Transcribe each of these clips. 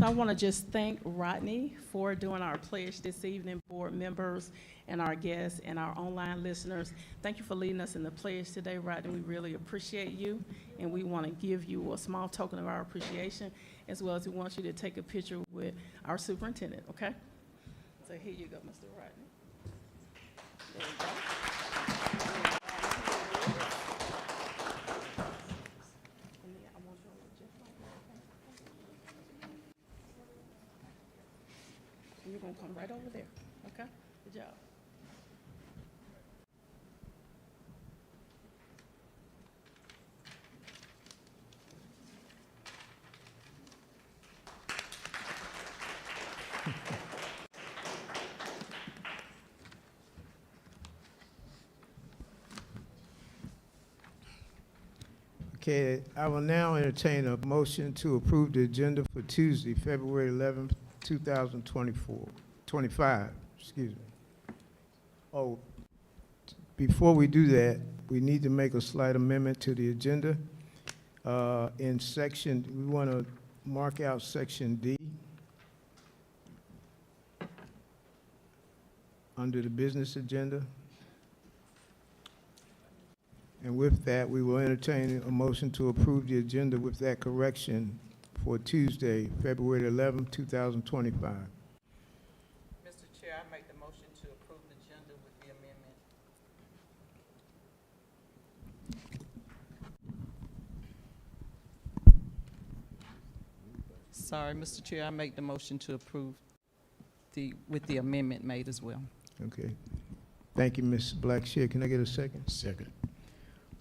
So I want to just thank Rodney for doing our pledge this evening, board members and our guests and our online listeners. Thank you for leading us in the pledge today, Rodney. We really appreciate you, and we want to give you a small token of our appreciation, as well as we want you to take a picture with our superintendent, okay? So here you go, Mr. Rodney. There you go. You're going to come right over there, okay? Good job. Okay, I will now entertain a motion to approve the agenda for Tuesday, February 11th, 2025, excuse me. Oh, before we do that, we need to make a slight amendment to the agenda. In section, we want to mark out section D under the business agenda. And with that, we will entertain a motion to approve the agenda with that correction for Tuesday, February 11th, 2025. Mr. Chair, I make the motion to approve the agenda with the amendment. Sorry, Mr. Chair, I make the motion to approve with the amendment made as well. Okay. Thank you, Ms. Blackshear. Can I get a second? Second.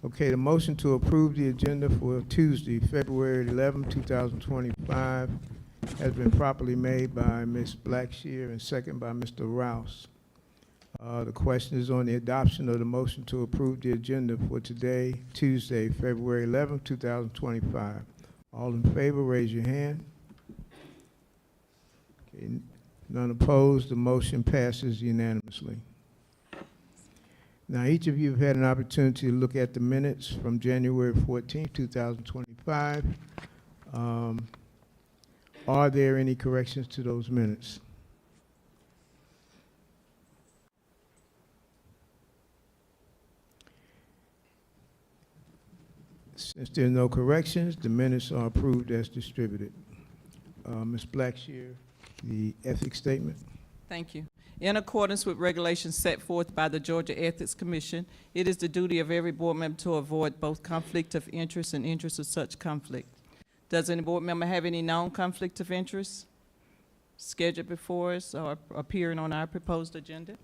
Okay, the motion to approve the agenda for Tuesday, February 11, 2025 has been properly made by Ms. Blackshear and second by Mr. Rouse. The question is on the adoption of the motion to approve the agenda for today, Tuesday, February 11, 2025. All in favor, raise your hand. Okay, none opposed. The motion passes unanimously. Now, each of you have had an opportunity to look at the minutes from January 14, 2025. Are there any corrections to those minutes? Since there are no corrections, the minutes are approved as distributed. Ms. Blackshear, the ethics statement. Thank you. In accordance with regulations set forth by the Georgia Ethics Commission, it is the duty of every board member to avoid both conflict of interest and interest of such conflict. Does any board member have any known conflict of interest scheduled before us or appearing on our proposed agenda?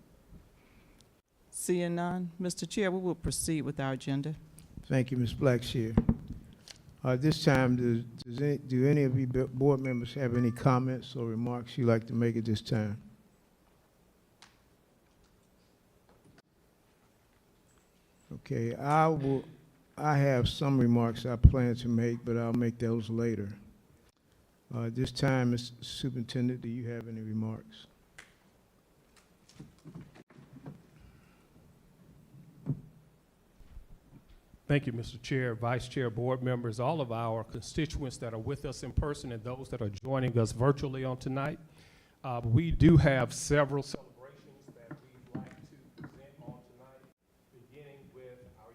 Seeing none, Mr. Chair, we will proceed with our agenda. Thank you, Ms. Blackshear. This time, do any of you board members have any comments or remarks you'd like to make at this time? Okay, I have some remarks I plan to make, but I'll make those later. This time, Mr. Superintendent, do you have any remarks? Thank you, Mr. Chair, Vice Chair, board members, all of our constituents that are with us in person and those that are joining us virtually on tonight. We do have several celebrations that we'd like to present on tonight, beginning with our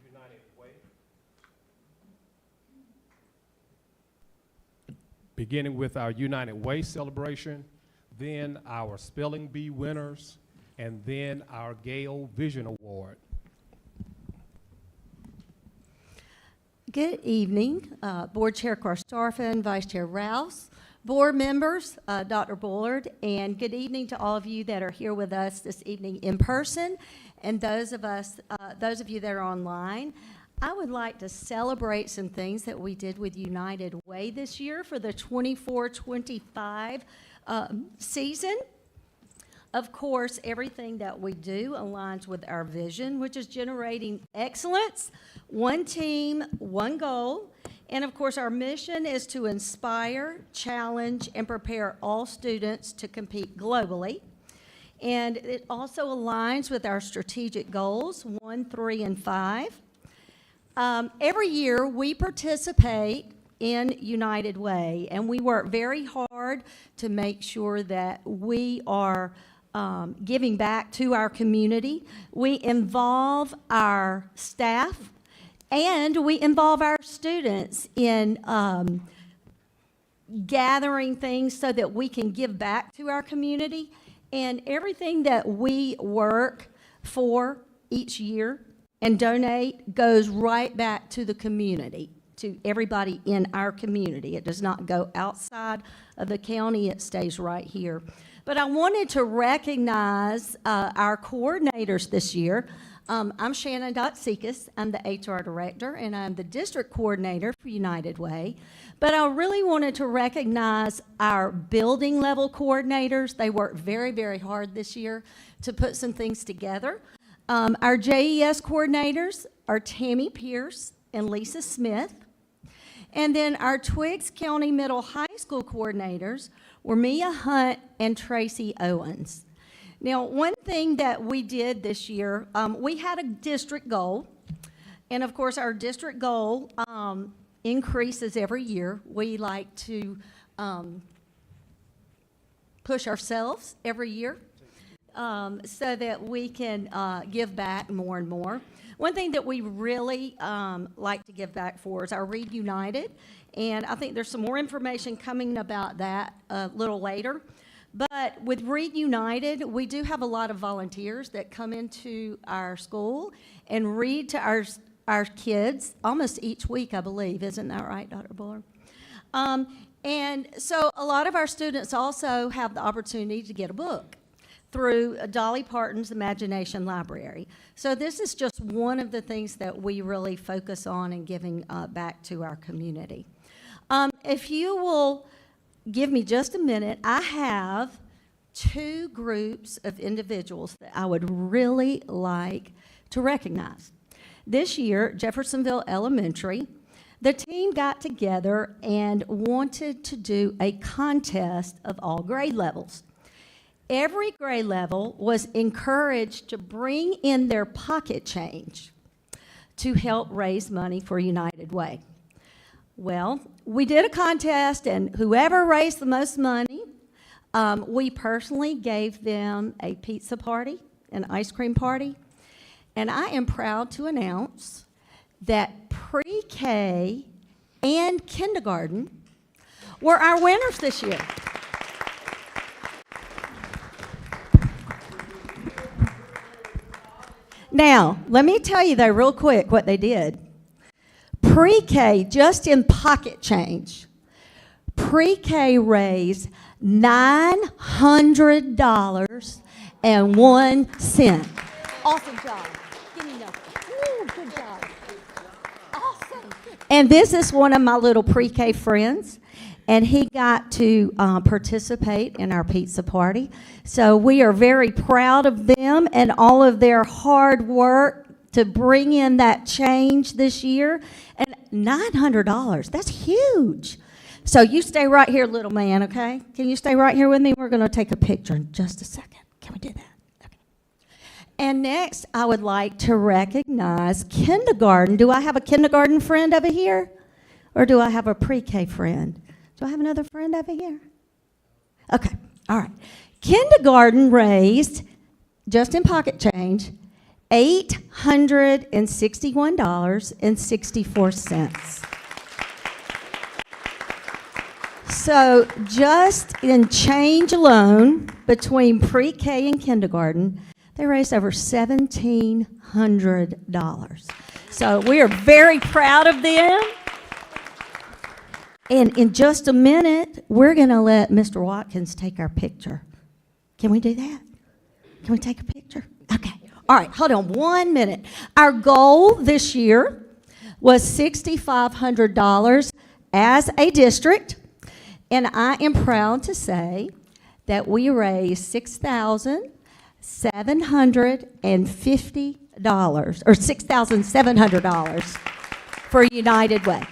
United Way. Beginning with our United Way celebration, then our Spelling Bee winners, and then our Gale Vision Award. Good evening, Board Chair Karstarfin, Vice Chair Rouse, board members, Dr. Bullard, and good evening to all of you that are here with us this evening in person, and those of you that are online. I would like to celebrate some things that we did with United Way this year for the 24-25 season. Of course, everything that we do aligns with our vision, which is generating excellence, one team, one goal. And of course, our mission is to inspire, challenge, and prepare all students to compete globally. And it also aligns with our strategic goals, 1, 3, and 5. Every year, we participate in United Way, and we work very hard to make sure that we are giving back to our community. We involve our staff and we involve our students in gathering things so that we can give back to our community. And everything that we work for each year and donate goes right back to the community, to everybody in our community. It does not go outside of the county, it stays right here. But I wanted to recognize our coordinators this year. I'm Shannon Dotsikis, I'm the HR director, and I'm the district coordinator for United Way. But I really wanted to recognize our building level coordinators. They worked very, very hard this year to put some things together. Our JES coordinators are Tammy Pierce and Lisa Smith. And then our Twiggs County Middle High School coordinators were Mia Hunt and Tracy Owens. Now, one thing that we did this year, we had a district goal. And of course, our district goal increases every year. We like to push ourselves every year so that we can give back more and more. One thing that we really like to give back for is our Read United, and I think there's some more information coming about that a little later. But with Read United, we do have a lot of volunteers that come into our school and read to our kids almost each week, I believe. Isn't that right, Dr. Bullard? And so a lot of our students also have the opportunity to get a book through Dolly Parton's Imagination Library. So this is just one of the things that we really focus on in giving back to our community. If you will give me just a minute, I have two groups of individuals that I would really like to recognize. This year, Jeffersonville Elementary, the team got together and wanted to do a contest of all grade levels. Every grade level was encouraged to bring in their pocket change to help raise money for United Way. Well, we did a contest, and whoever raised the most money, we personally gave them a pizza party, an ice cream party, and I am proud to announce that pre-K and kindergarten were our winners this year. Now, let me tell you though real quick what they did. Pre-K, just in pocket change, pre-K raised $900.01. Awesome job. Give me nothing. Ooh, good job. Awesome. And this is one of my little pre-K friends, and he got to participate in our pizza party. So we are very proud of them and all of their hard work to bring in that change this year. And $900, that's huge. So you stay right here, little man, okay? Can you stay right here with me? We're going to take a picture in just a second. Can we do that? Okay. And next, I would like to recognize kindergarten. Do I have a kindergarten friend over here? Or do I have a pre-K friend? Do I have another friend over here? Okay, all right. Kindergarten raised, just in pocket change, $861.64. So just in change alone, between pre-K and kindergarten, they raised over $1,700. So we are very proud of them. And in just a minute, we're going to let Mr. Watkins take our picture. Can we do that? Can we take a picture? Okay. All right, hold on 1 minute. Our goal this year was $6,500 as a district, and I am proud to say that we raised $6,750 or $6,700 for United Way.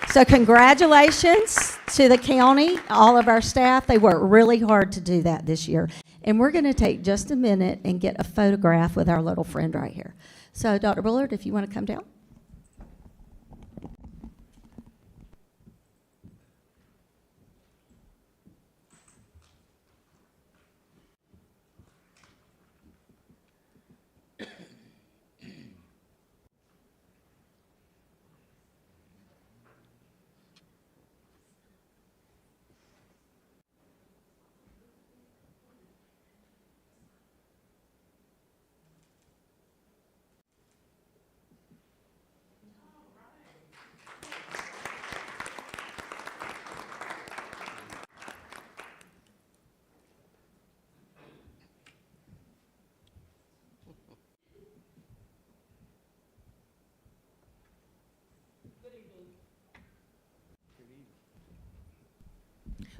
So congratulations to the county, all of our staff. They worked really hard to do that this year. And we're going to take just a minute and get a photograph with our little friend right here. So Dr. Bullard, if you want to come down.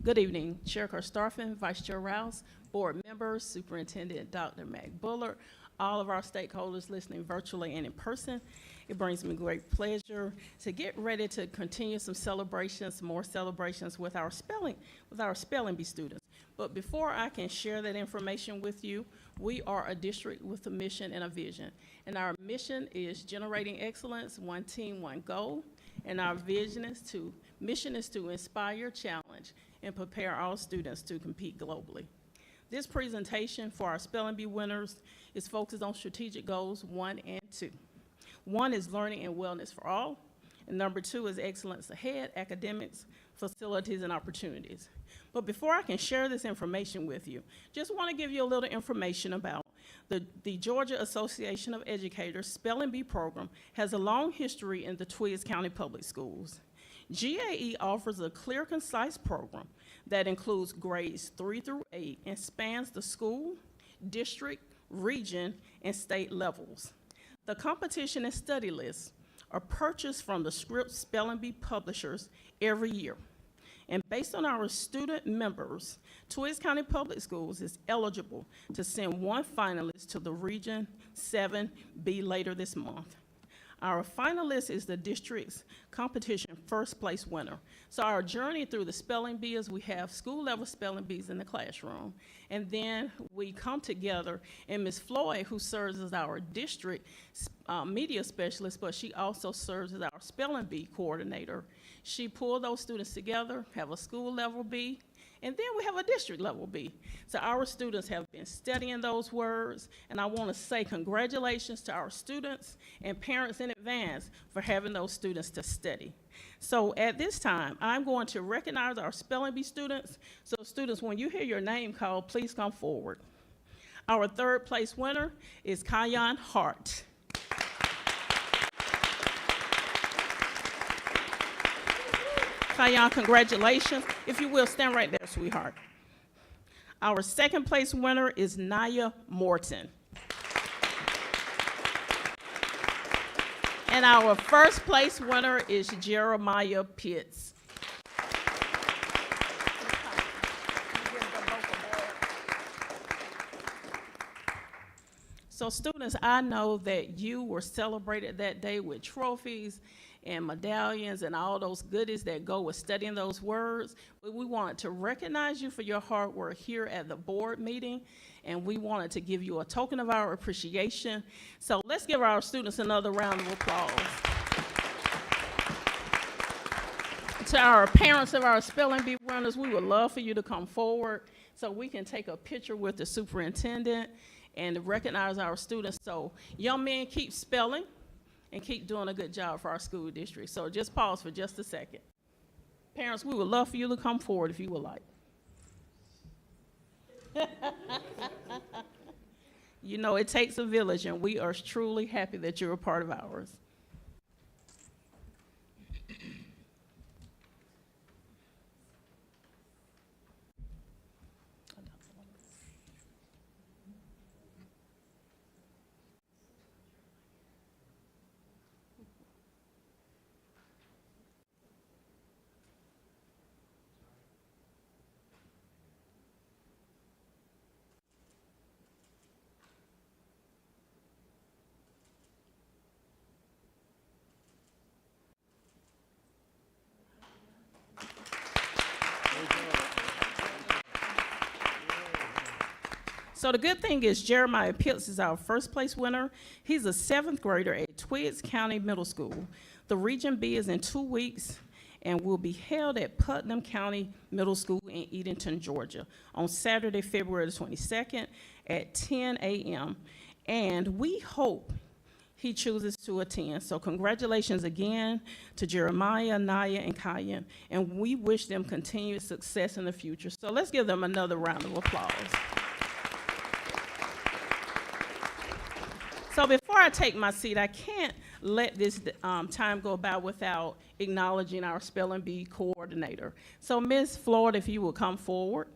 Good evening, Chair Karstoffen, Vice Chair Rouse, board members, Superintendent Dr. Mac Bullard, all of our stakeholders listening virtually and in person. It brings me great pleasure to get ready to continue some celebrations, more celebrations with our spelling bee students. But before I can share that information with you, we are a district with a mission and a vision. And our mission is generating excellence, one team, one goal. And our mission is to inspire, challenge, and prepare all students to compete globally. This presentation for our spelling bee winners is focused on strategic goals 1 and 2. 1 is learning and wellness for all, and number 2 is excellence ahead, academics, facilities, and opportunities. But before I can share this information with you, just want to give you a little information about the Georgia Association of Educators Spelling Bee program has a long history in the Twiggs County Public Schools. GAE offers a clear, concise program that includes grades 3 through 8 and spans the school, district, region, and state levels. The competition and study lists are purchased from the Scripps Spelling Bee publishers every year. And based on our student members, Twiggs County Public Schools is eligible to send 1 finalist to the Region 7B later this month. Our finalist is the district's competition first place winner. So our journey through the spelling bee is we have school level spelling bees in the classroom. And then we come together, and Ms. Floyd, who serves as our district media specialist, but she also serves as our spelling bee coordinator. She pulled those students together, have a school level bee, and then we have a district level bee. So our students have been studying those words, and I want to say congratulations to our students and parents in advance for having those students to study. So at this time, I'm going to recognize our spelling bee students. So students, when you hear your name called, please come forward. Our 3rd place winner is Kayan Hart. Kayan, congratulations. If you will, stand right there, sweetheart. Our 2nd place winner is Naya Morton. And our 1st place winner is Jeremiah Pitts. So students, I know that you were celebrated that day with trophies and medallions and all those goodies that go with studying those words. But we wanted to recognize you for your hard work here at the board meeting, and we wanted to give you a token of our appreciation. So let's give our students another round of applause. To our parents of our spelling bee winners, we would love for you to come forward so we can take a picture with the superintendent and recognize our students. So young men, keep spelling and keep doing a good job for our school district. So just pause for just a second. Parents, we would love for you to come forward if you would like. You know, it takes a village, and we are truly happy that you're a part of ours. So the good thing is Jeremiah Pitts is our 1st place winner. He's a 7th grader at Twiggs County Middle School. The Region B is in 2 weeks and will be held at Putnam County Middle School in Edenton, Georgia on Saturday, February the 22nd at 10 a.m. And we hope he chooses to attend. So congratulations again to Jeremiah, Naya, and Kayan, and we wish them continued success in the future. So let's give them another round of applause. So before I take my seat, I can't let this time go by without acknowledging our spelling bee coordinator. So Ms. Floyd, if you will come forward.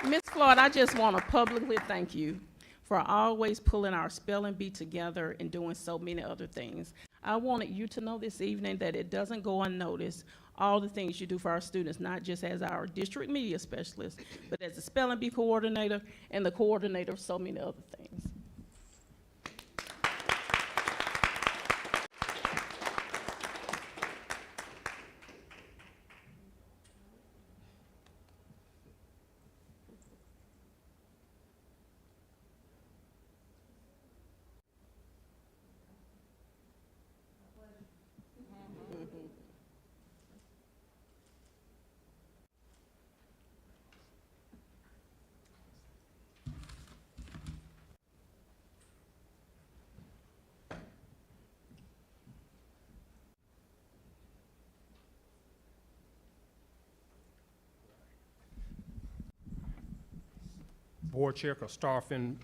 Ms. Floyd, I just want to publicly thank you for always pulling our spelling bee together and doing so many other things. I wanted you to know this evening that it doesn't go unnoticed, all the things you do for our students, not just as our district media specialist, but as the spelling bee coordinator and the coordinator of so many other things. Board Chair Starfin,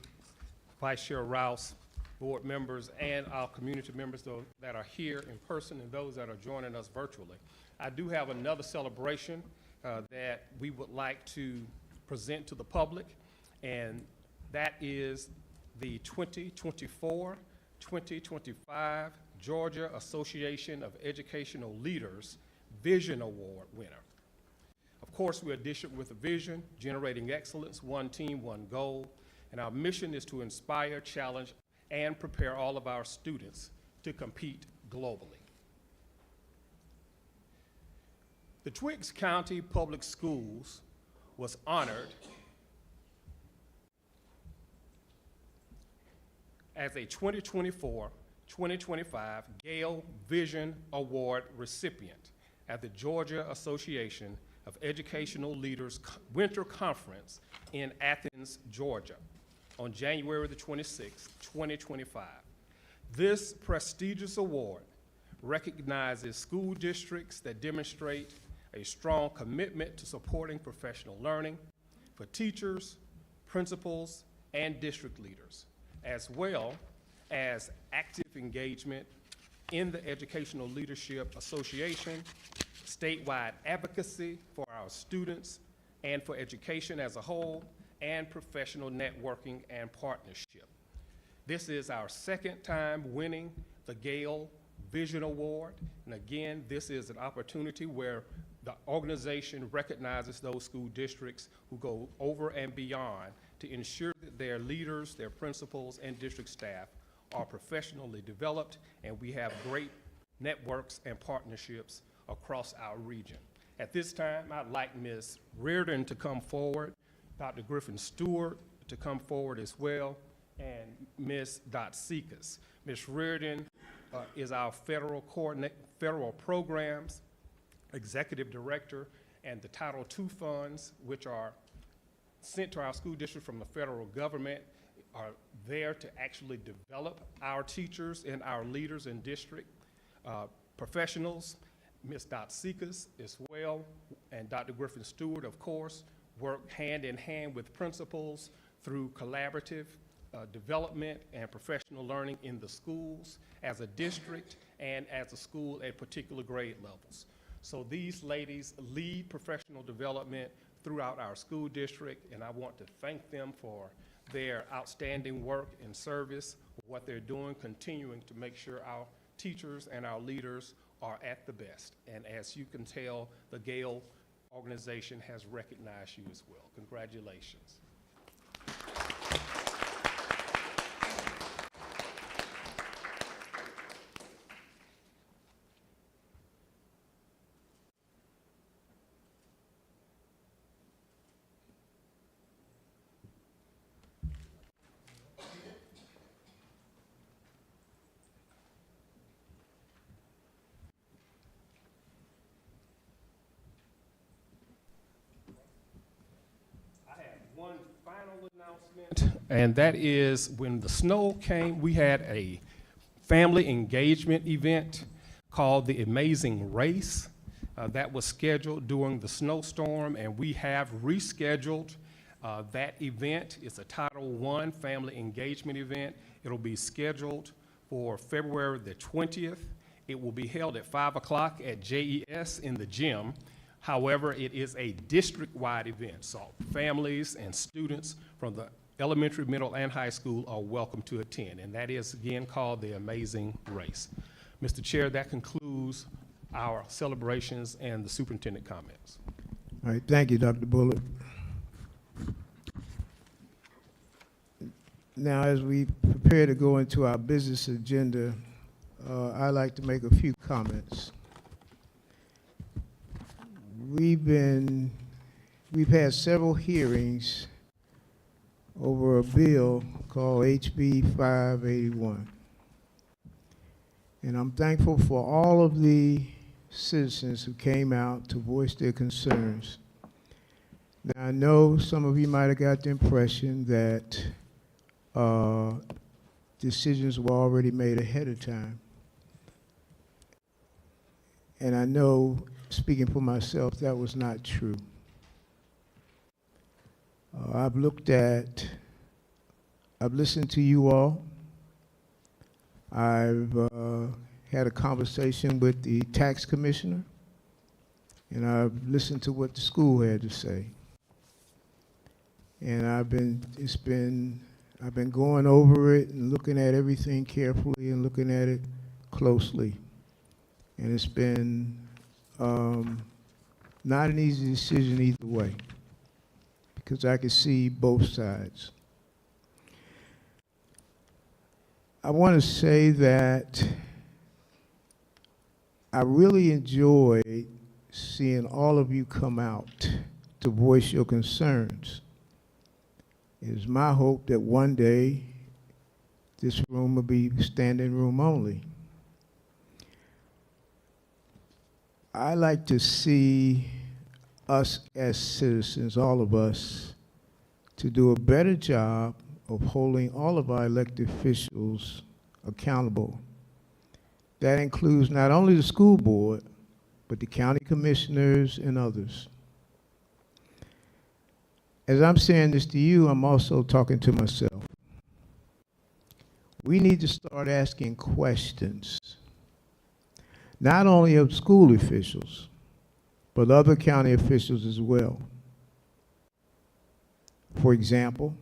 Vice Chair Rouse, board members, and our community members that are here in person and those that are joining us virtually. I do have another celebration that we would like to present to the public, and that is the 2024-2025 Georgia Association of Educational Leaders Vision Award winner. Of course, we're a district with a vision, generating excellence, one team, one goal, and our mission is to inspire, challenge, and prepare all of our students to compete globally. The Twiggs County Public Schools was honored as a 2024-2025 Gale Vision Award recipient at the Georgia Association of Educational Leaders Winter Conference in Athens, Georgia, on January the 26th, 2025. This prestigious award recognizes school districts that demonstrate a strong commitment to supporting professional learning for teachers, principals, and district leaders, as well as active engagement in the Educational Leadership Association, statewide advocacy for our students and for education as a whole, and professional networking and partnership. This is our second time winning the Gale Vision Award, and again, this is an opportunity where the organization recognizes those school districts who go over and beyond to ensure that their leaders, their principals, and district staff are professionally developed, and we have great networks and partnerships across our region. At this time, I'd like Ms. Reardon to come forward, Dr. Griffin Stewart to come forward as well, and Ms. Seekers. Ms. Reardon is our federal programs executive director, and the Title II funds, which are sent to our school district from the federal government, are there to actually develop our teachers and our leaders in district. Professionals, Ms. Seekers as well, and Dr. Griffin Stewart, of course, work hand in hand with principals through collaborative development and professional learning in the schools as a district and as a school at particular grade levels. So these ladies lead professional development throughout our school district, and I want to thank them for their outstanding work and service, what they're doing, continuing to make sure our teachers and our leaders are at the best. And as you can tell, the Gale organization has recognized you as well. Congratulations. One final announcement, and that is when the snow came, we had a family engagement event called the Amazing Race. That was scheduled during the snowstorm, and we have rescheduled that event. It's a Title I family engagement event. It'll be scheduled for February the 20th. It will be held at 5 o'clock at JES in the gym. However, it is a district-wide event, so families and students from the elementary, middle, and high school are welcome to attend, and that is again called the Amazing Race. Mr. Chair, that concludes our celebrations and the superintendent comments. All right, thank you, Dr. Bullard. Now, as we prepare to go into our business agenda, I'd like to make a few comments. We've had several hearings over a bill called HB 581. And I'm thankful for all of the citizens who came out to voice their concerns. Now, I know some of you might have got the impression that decisions were already made ahead of time. And I know, speaking for myself, that was not true. I've listened to you all. I've had a conversation with the tax commissioner, and I've listened to what the school had to say. And I've been going over it and looking at everything carefully and looking at it closely. And it's been not an easy decision either way, because I can see both sides. I want to say that I really enjoyed seeing all of you come out to voice your concerns. It is my hope that one day this room will be standing room only. I like to see us as citizens, all of us, to do a better job of holding all of our elected officials accountable. That includes not only the school board, but the county commissioners and others. As I'm saying this to you, I'm also talking to myself. We need to start asking questions, not only of school officials, but other county officials as well. For example,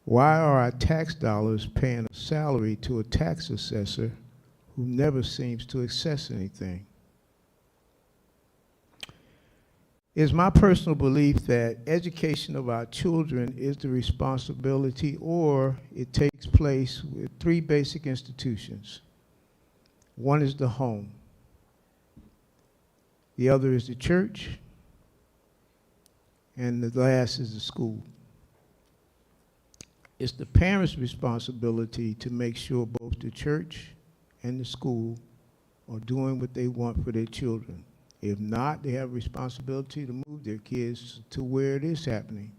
why are our tax dollars paying a salary to a tax assessor who never seems to assess anything? It's my personal belief that education of our children is the responsibility, or it takes place with three basic institutions. One is the home. The other is the church. And the last is the school. It's the parents' responsibility to make sure both the church and the school are doing what they want for their children. If not, they have a responsibility to move their kids to where it is happening.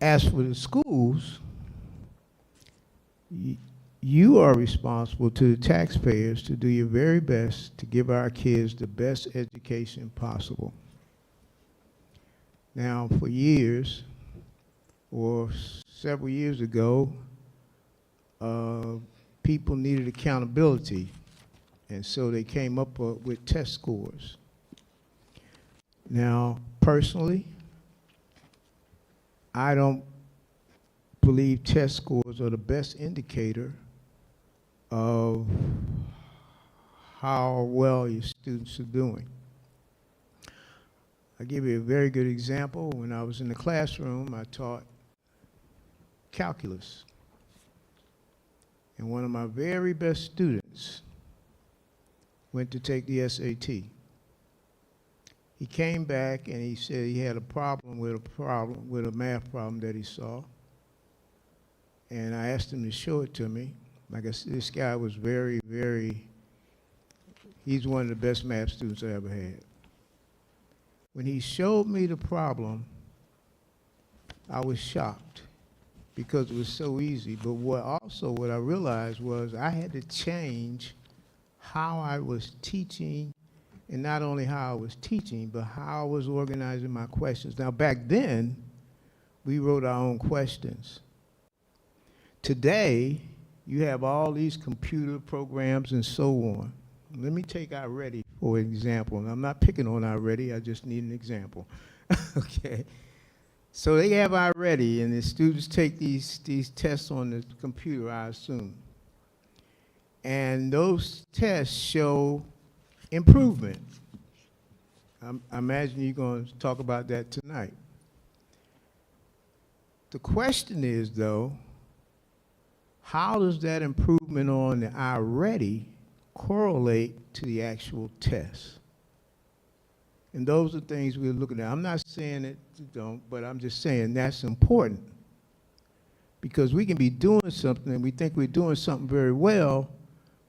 As for the schools, you are responsible to the taxpayers to do your very best to give our kids the best education possible. Now, for years, or several years ago, people needed accountability, and so they came up with test scores. Now, personally, I don't believe test scores are the best indicator of how well your students are doing. I'll give you a very good example. When I was in the classroom, I taught calculus. And one of my very best students went to take the SAT. He came back and he said he had a problem with a math problem that he saw. And I asked him to show it to me. Like I said, this guy was he's one of the best math students I ever had. When he showed me the problem, I was shocked because it was so easy. But what I realized was I had to change how I was teaching, and not only how I was teaching, but how I was organizing my questions. Now, back then, we wrote our own questions. Today, you have all these computer programs and so on. Let me take iReady for example. And I'm not picking on iReady, I just need an example. Okay. So they have already, and the students take these tests on the computer, I assume. And those tests show improvement. I imagine you're going to talk about that tonight. The question is, though, how does that improvement on the already correlate to the actual test? And those are things we're looking at. I'm not saying it don't, but I'm just saying that's important. Because we can be doing something and we think we're doing something very well,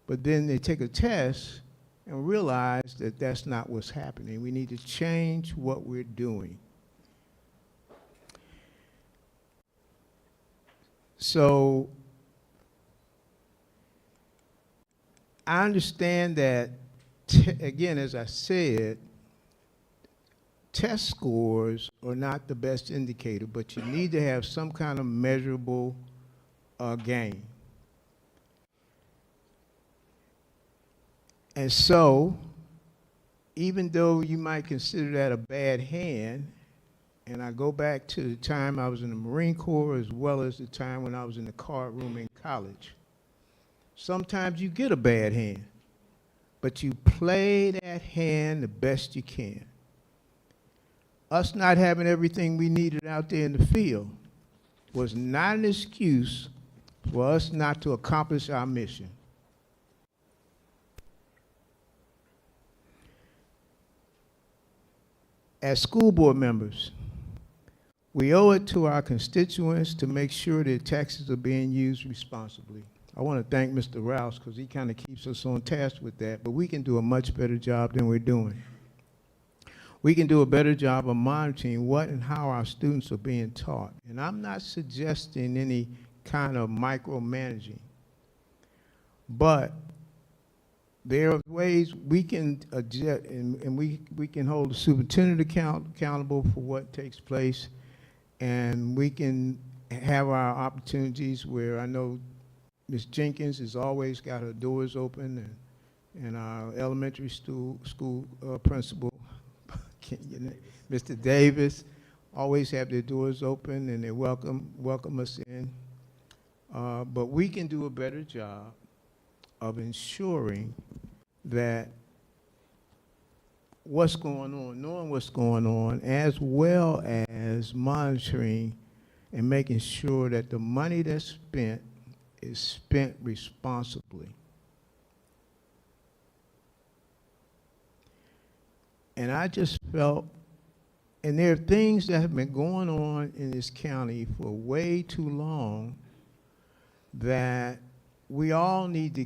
but then they take a test and realize that that's not what's happening. We need to change what we're doing. So I understand that, again, as I said, test scores are not the best indicator, but you need to have some kind of measurable gain. And so, even though you might consider that a bad hand, and I go back to the time I was in the Marine Corps as well as the time when I was in the card room in college, sometimes you get a bad hand, but you play that hand the best you can. Us not having everything we needed out there in the field was not an excuse for us not to accomplish our mission. As school board members, we owe it to our constituents to make sure their taxes are being used responsibly. I want to thank Mr. Rouse because he kind of keeps us on task with that, but we can do a much better job than we're doing. We can do a better job of monitoring what and how our students are being taught. And I'm not suggesting any kind of micromanaging, but there are ways we can adjust, and we can hold the superintendent accountable for what takes place, and we can have our opportunities where I know Ms. Jenkins has always got her doors open, and our elementary school principal, Mr. Davis, always have their doors open and they welcome us in. But we can do a better job of ensuring that what's going on, knowing what's going on, as well as monitoring and making sure that the money that's spent is spent responsibly. And I just felt, and there are things that have been going on in this county for way too long that we all need to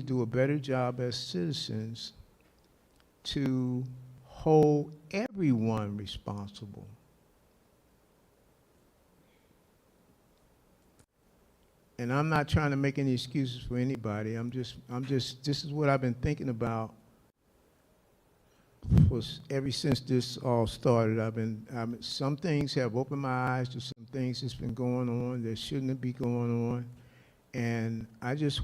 do a better job as citizens to hold everyone responsible. And I'm not trying to make any excuses for anybody. This is what I've been thinking about ever since this all started. Some things have opened my eyes to some things that's been going on that shouldn't be going on. And I just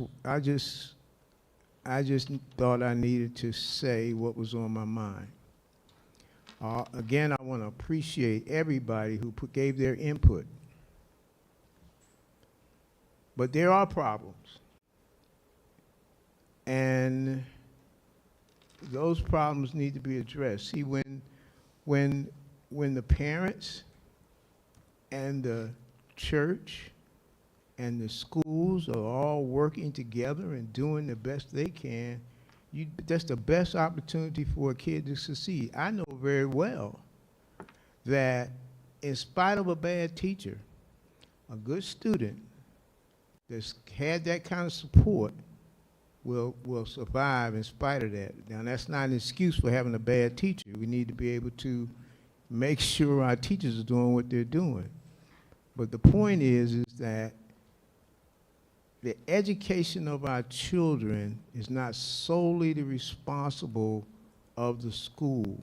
thought I needed to say what was on my mind. Again, I want to appreciate everybody who gave their input. But there are problems. And those problems need to be addressed. See, when the parents and the church and the schools are all working together and doing the best they can, that's the best opportunity for a kid to succeed. I know very well that in spite of a bad teacher, a good student that's had that kind of support will survive in spite of that. Now, that's not an excuse for having a bad teacher. We need to be able to make sure our teachers are doing what they're doing. But the point is that the education of our children is not solely the responsibility of the school.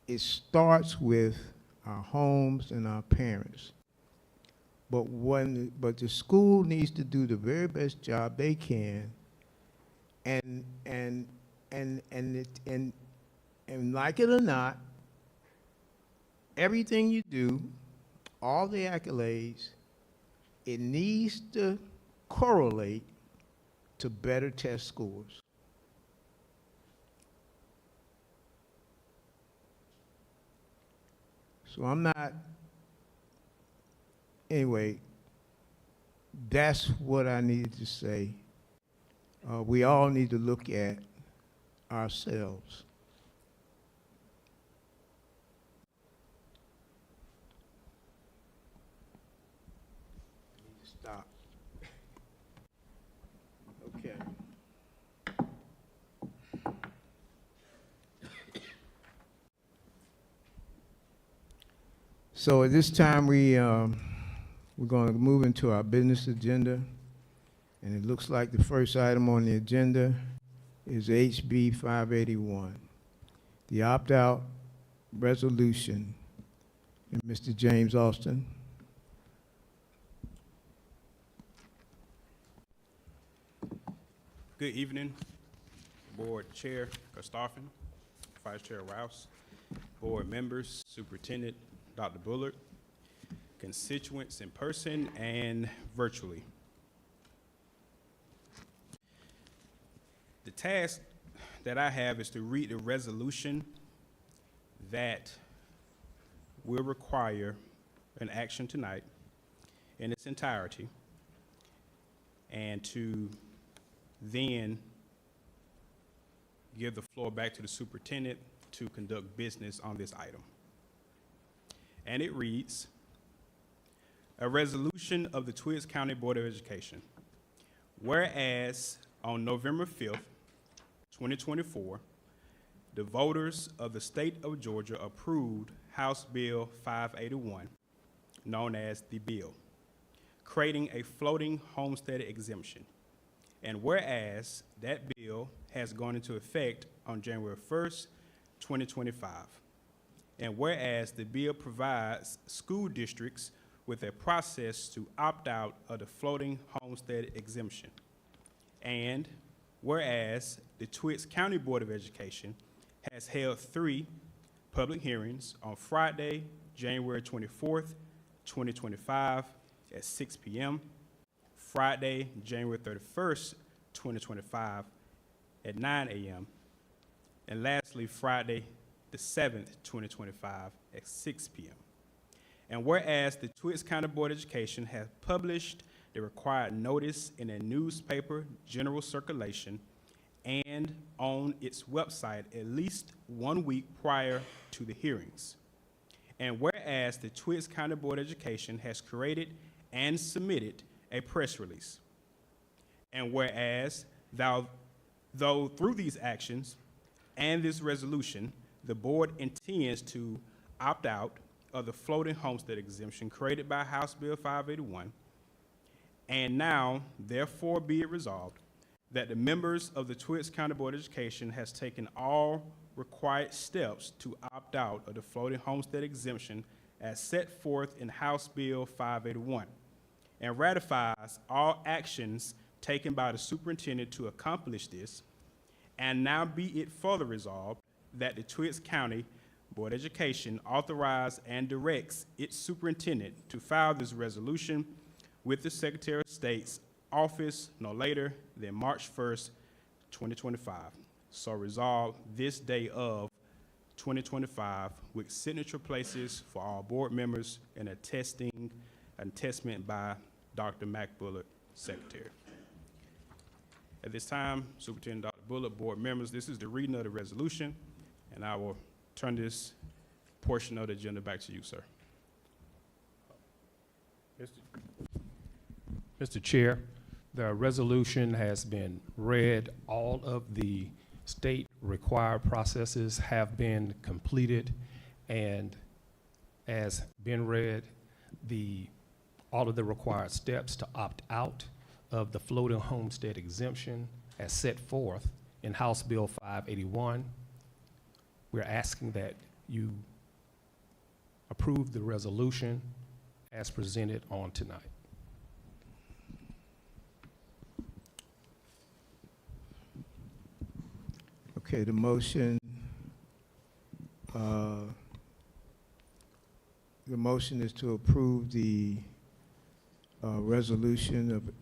It starts with our homes and our parents. But the school needs to do the very best job they can, and like it or not, everything you do, all the accolades, it needs to correlate to better test scores. So I'm not, anyway, that's what I needed to say. We all need to look at ourselves. I need to stop. Okay. So at this time, we're going to move into our business agenda. And it looks like the first item on the agenda is HB 581, the opt-out resolution. And Mr. James Austin. Good evening, Board Chair Karstoffen, Vice Chair Rouse, Board members, Superintendent Dr. Bullard, constituents in person and virtually. The task that I have is to read the resolution that will require an action tonight in its entirety, and to then give the floor back to the superintendent to conduct business on this item. And it reads, a resolution of the Twiggs County Board of Education. Whereas on November 5th, 2024, the voters of the state of Georgia approved House Bill 581, known as the bill, creating a floating homestead exemption. And whereas that bill has gone into effect on January 1st, 2025. And whereas the bill provides school districts with a process to opt out of the floating homestead exemption. And whereas the Twiggs County Board of Education has held 3 public hearings on Friday, January 24th, 2025 at 6 p.m., Friday, January 31st, 2025 at 9 a.m., and lastly, Friday, the 7th, 2025 at 6 p.m. And whereas the Twiggs County Board of Education has published the required notice in a newspaper general circulation and on its website at least 1 week prior to the hearings. And whereas the Twiggs County Board of Education has created and submitted a press release. And whereas, though through these actions and this resolution, the board intends to opt out of the floating homestead exemption created by House Bill 581, and now, therefore, be it resolved that the members of the Twiggs County Board of Education has taken all required steps to opt out of the floating homestead exemption as set forth in House Bill 581, and ratifies all actions taken by the superintendent to accomplish this, and now be it further resolved that the Twiggs County Board of Education authorize and directs its superintendent to file this resolution with the Secretary of State's office no later than March 1st, 2025. So resolve this day of 2025 with signature places for all board members and attestment by Dr. Mac Bullard, Secretary. At this time, Superintendent Dr. Bullard, board members, this is the reading of the resolution, and I will turn this portion of the agenda back to you, sir. Mr. Chair, the resolution has been read. All of the state required processes have been completed, and as been read, all of the required steps to opt out of the floating homestead exemption as set forth in House Bill 581. We're asking that you approve the resolution as presented on tonight. Okay, the motion the motion is to approve the resolution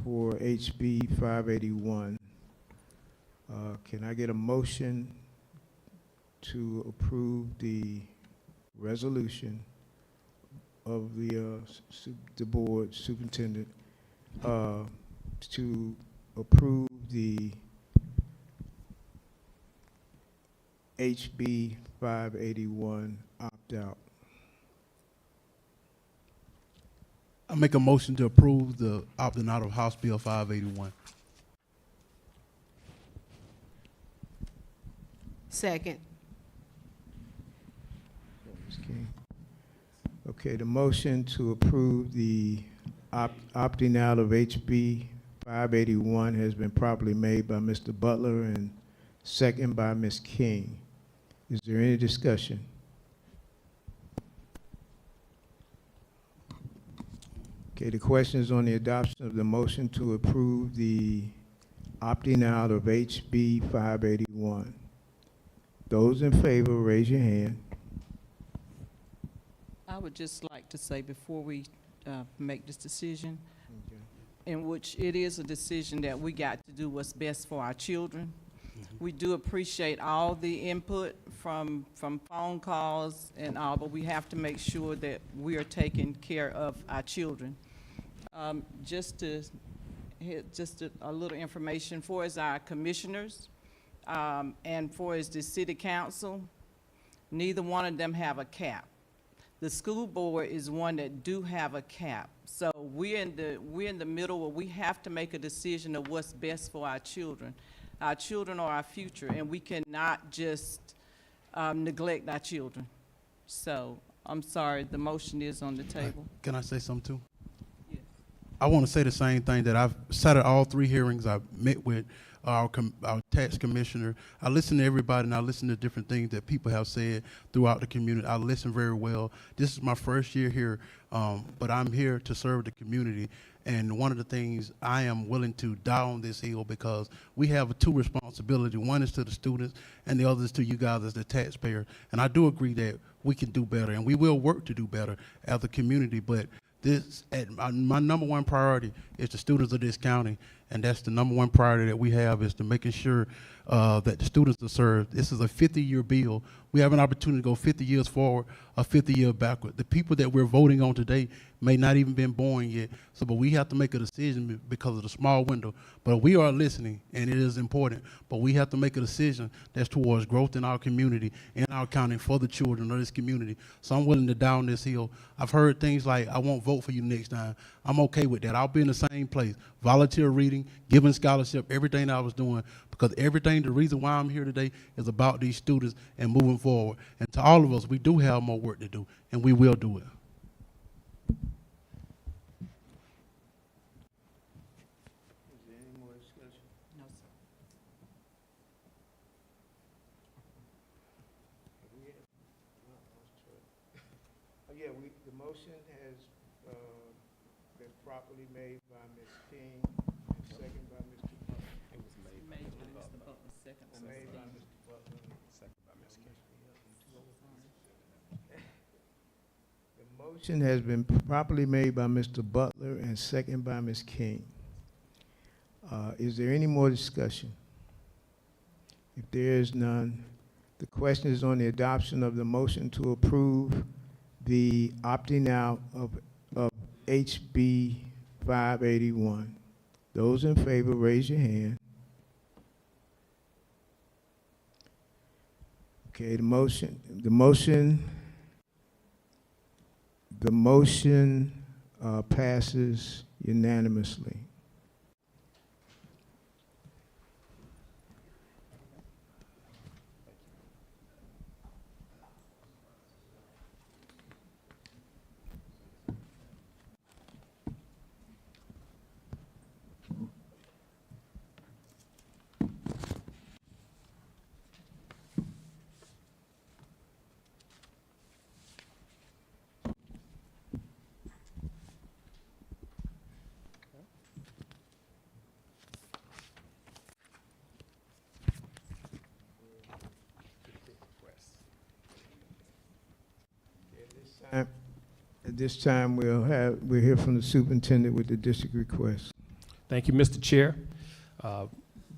for HB 581. Can I get a motion to approve the resolution of the board superintendent to approve the HB 581 opt-out? I make a motion to approve the opting out of House Bill 581. Second. Ms. King. Okay, the motion to approve the opting out of HB 581 has been properly made by Mr. Butler and second by Ms. King. Is there any discussion? Okay, the question is on the adoption of the motion to approve the opting out of HB 581. Those in favor, raise your hand. I would just like to say before we make this decision, in which it is a decision that we got to do what's best for our children. We do appreciate all the input from phone calls and all, but we have to make sure that we are taking care of our children. Just to hit a little information for as our commissioners and for as the city council, neither one of them have a cap. The school board is one that do have a cap. So we're in the middle where we have to make a decision of what's best for our children. Our children are our future, and we cannot just neglect our children. So I'm sorry, the motion is on the table. Can I say something too? Yes. I want to say the same thing that I've sat at all three hearings. I've met with our tax commissioner. I listen to everybody, and I listen to different things that people have said throughout the community. I listen very well. This is my first year here, but I'm here to serve the community. And one of the things I am willing to die on this hill, because we have two responsibilities. One is to the students, and the other is to you guys as the taxpayer. And I do agree that we can do better, and we will work to do better as a community. But my number one priority is the students of this county, and that's the number one priority that we have, is to making sure that the students are served. This is a 50-year bill. We have an opportunity to go 50 years forward, or 50 years backward. The people that we're voting on today may not even been born yet, but we have to make a decision because of the small window. But we are listening, and it is important. But we have to make a decision that's towards growth in our community, in our county, for the children of this community. So I'm willing to die on this hill. I've heard things like, I won't vote for you next time. I'm okay with that. I'll be in the same place, volunteer reading, giving scholarship, everything that I was doing, because the reason why I'm here today is about these students and moving forward. And to all of us, we do have more work to do, and we will do it. Is there any more discussion? No, sir. The motion has been properly made by Ms. King and second by Mr. Butler. It was made by Made by Mr. Mr. Butler. Butler, second. Made by Mr. Butler. Second by Ms. King. The motion has been properly made by Mr. Butler and second by Ms. King. Is there any more discussion? If there is none, the question is on the adoption of the motion to approve the opting out of HB 581. Those in favor, raise your hand. Okay, the motion passes unanimously. At this time, we'll hear from the superintendent with the district request. Thank you, Mr. Chair.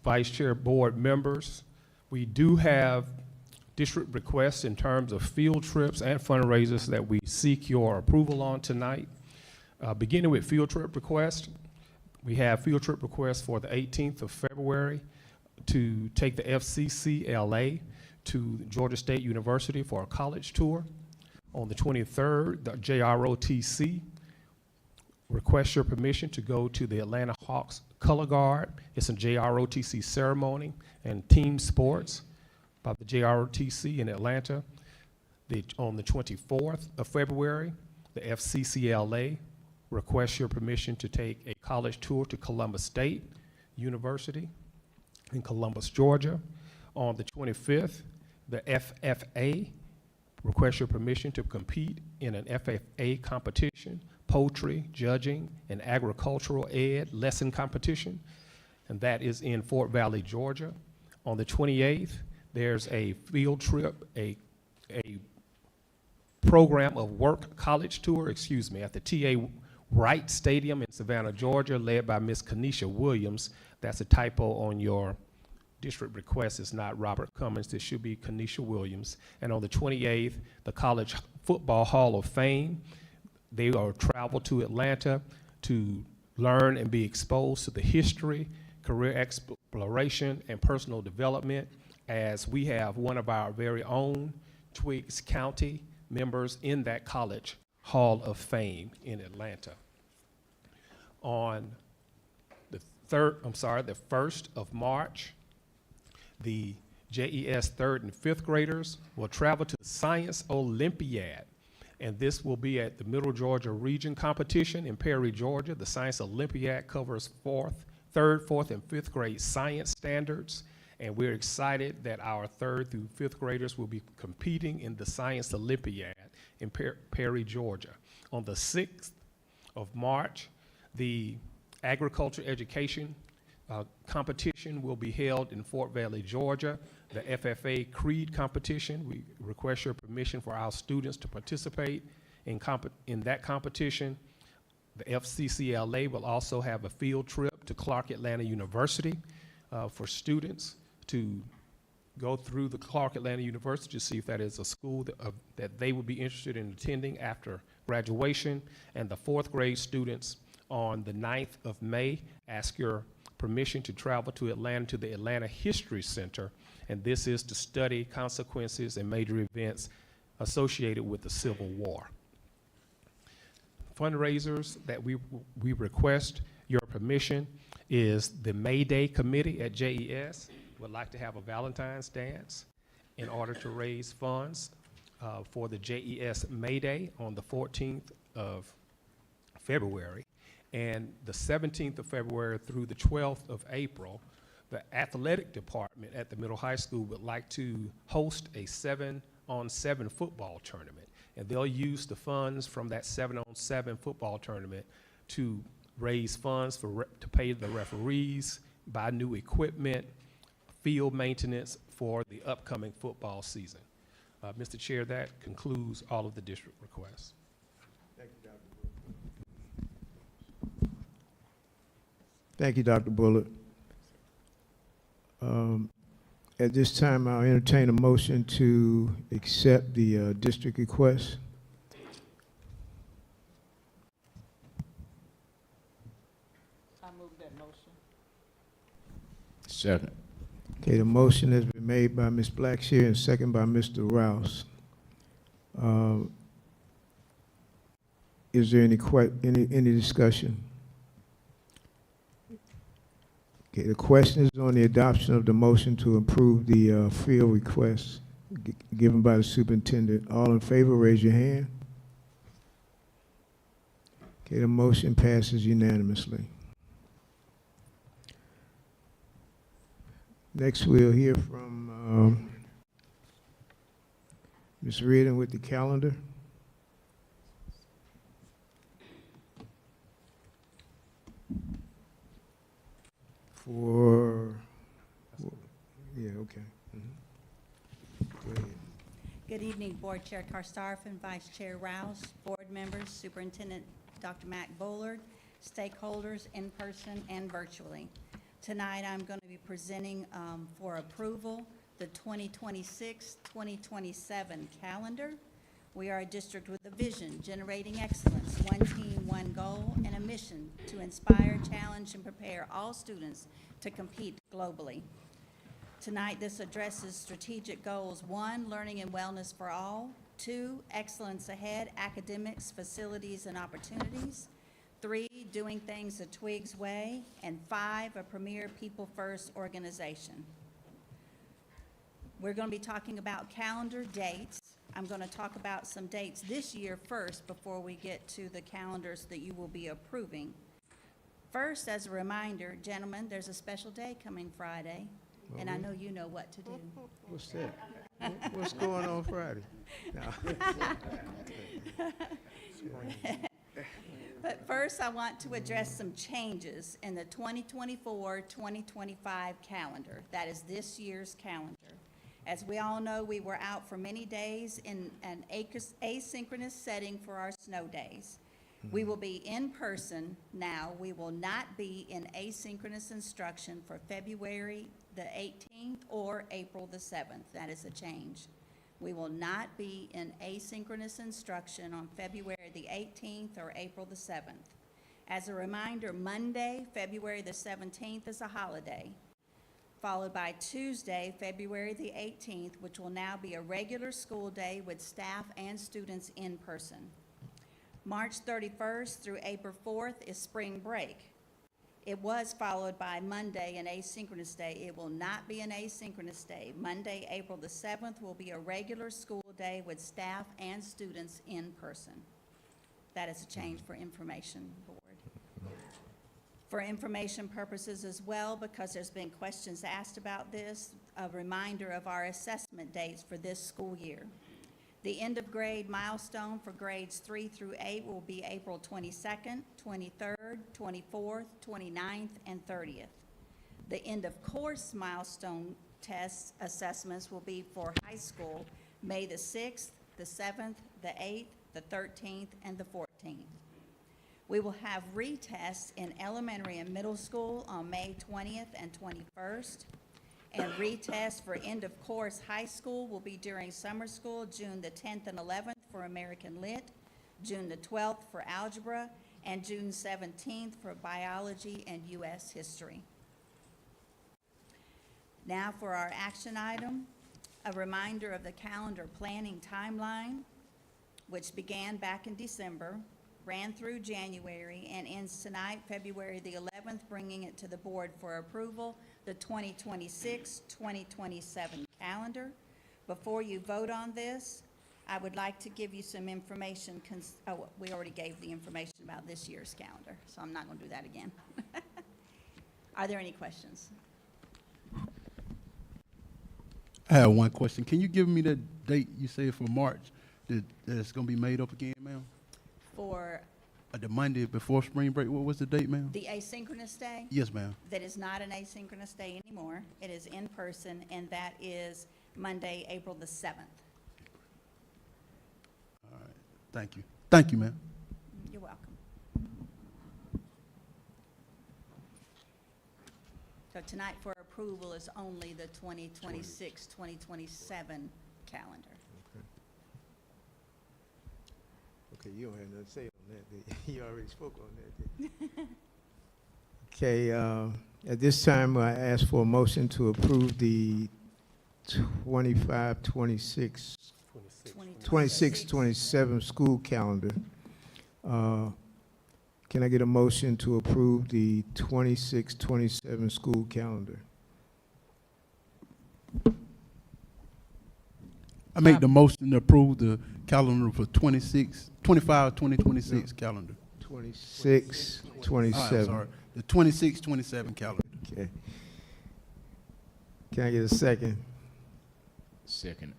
Vice Chair, board members, we do have district requests in terms of field trips and fundraisers that we seek your approval on tonight. Beginning with field trip request, we have field trip requests for the 18th of February to take the FCCLA to Georgia State University for a college tour. On the 23rd, the JROTC requests your permission to go to the Atlanta Hawks Color Guard. It's a JROTC ceremony and team sports by the JROTC in Atlanta. On the 24th of February, the FCCLA requests your permission to take a college tour to Columbus State University in Columbus, Georgia. On the 25th, the FFA requests your permission to compete in an FFA competition, poetry, judging, and agricultural ed lesson competition, and that is in Fort Valley, Georgia. On the 28th, there's a field trip, a program of work college tour, at the T.A. Wright Stadium in Savannah, Georgia, led by Ms. Kanisha Williams. That's a typo on your district request. It's not Robert Cummins. This should be Kanisha Williams. And on the 28th, the College Football Hall of Fame. They are travel to Atlanta to learn and be exposed to the history, career exploration, and personal development, as we have one of our very own Twiggs County members in that College Hall of Fame in Atlanta. On the 1st of March, the JES 3rd and 5th graders will travel to the Science Olympiad, and this will be at the Middle Georgia Region competition in Perry, Georgia. The Science Olympiad covers 3rd, 4th, and 5th grade science standards, and we're excited that our 3rd through 5th graders will be competing in the Science Olympiad in Perry, Georgia. On the 6th of March, the agriculture education competition will be held in Fort Valley, Georgia. The FFA Creed competition, we request your permission for our students to participate in that competition. The FCCLA will also have a field trip to Clark Atlanta University for students to go through the Clark Atlanta University to see if that is a school that they would be interested in attending after graduation. And the 4th grade students on the 9th of May ask your permission to travel to Atlanta to the Atlanta History Center, and this is to study consequences and major events associated with the Civil War. Fundraisers that we request your permission is the May Day Committee at JES would like to have a Valentine's dance in order to raise funds for the JES May Day on the 14th of February. And the 17th of February through the 12th of April, the athletic department at the middle high school would like to host a 7-on-7 football tournament. And they'll use the funds from that 7-on-7 football tournament to raise funds to pay the referees, buy new equipment, field maintenance for the upcoming football season. Mr. Chair, that concludes all of the district requests. Thank you, Dr. Bullitt. At this time, I'll entertain a motion to accept the district request. I move that motion. Second. Okay, the motion has been made by Ms. Blackshear and second by Mr. Rouse. Is there any discussion? Okay, the question is on the adoption of the motion to approve the field request given by the superintendent. All in favor, raise your hand. Okay, the motion passes unanimously. Next, we'll hear from Ms. Reardon with the calendar. Yeah, okay. Go ahead. Good evening, Board Chair Karstoffen, Vice Chair Rouse, board members, Superintendent Dr. Mac Bullard, stakeholders in person and virtually. Tonight, I'm going to be presenting for approval the 2026-2027 calendar. We are a district with a vision, generating excellence, one team, one goal, and a mission to inspire, challenge, and prepare all students to compete globally. Tonight, this addresses strategic goals: 1, learning and wellness for all; 2, excellence ahead, academics, facilities, and opportunities; 3, doing things the Twiggs way; and 5, a premier people-first organization. We're going to be talking about calendar dates. I'm going to talk about some dates this year first before we get to the calendars that you will be approving. First, as a reminder, gentlemen, there's a special day coming Friday, and I know you know what to do. What's that? What's going on Friday? No. But first, I want to address some changes in the 2024-2025 calendar. That is this year's calendar. As we all know, we were out for many days in an asynchronous setting for our snow days. We will be in person now. We will not be in asynchronous instruction for February the 18th or April the 7th. That is a change. We will not be in asynchronous instruction on February the 18th or April the 7th. As a reminder, Monday, February the 17th is a holiday, followed by Tuesday, February the 18th, which will now be a regular school day with staff and students in person. March 31st through April 4th is spring break. It was followed by Monday, an asynchronous day. It will not be an asynchronous day. Monday, April the 7th will be a regular school day with staff and students in person. That is a change for information board. For information purposes as well, because there's been questions asked about this, a reminder of our assessment dates for this school year. The end of grade milestone for grades 3 through 8 will be April 22nd, 23rd, 24th, 29th, and 30th. The end of course milestone test assessments will be for high school, May the 6th, the 7th, the 8th, the 13th, and the 14th. We will have retests in elementary and middle school on May 20th and 21st. And retests for end of course high school will be during summer school, June the 10th and 11th for American Lit, June the 12th for algebra, and June 17th for biology and U.S. history. Now for our action item, a reminder of the calendar planning timeline, which began back in December, ran through January, and ends tonight, February the 11th, bringing it to the board for approval, the 2026-2027 calendar. Before you vote on this, I would like to give you some information. We already gave the information about this year's calendar, so I'm not going to do that again. Are there any questions? I have one question. Can you give me the date you said for March that it's going to be made up again, ma'am? For The Monday before spring break, what was the date, ma'am? the asynchronous day, Yes, ma'am. that is not an asynchronous day anymore. It is in person, and that is Monday, April the 7th. All right. Thank you. Thank you, ma'am. You're welcome. So tonight for approval is only the 2026-2027 calendar. Okay, you don't have nothing to say on that, did you? You already spoke on that, did you? Okay, at this time, I ask for a motion to approve the 26, 27 school calendar. Can I get a motion to approve the 26, 27 school calendar? I make the motion to approve the calendar for 2026 calendar. 26, I'm 27. sorry. The 26, 27 calendar. Okay. Can I get a second? Second.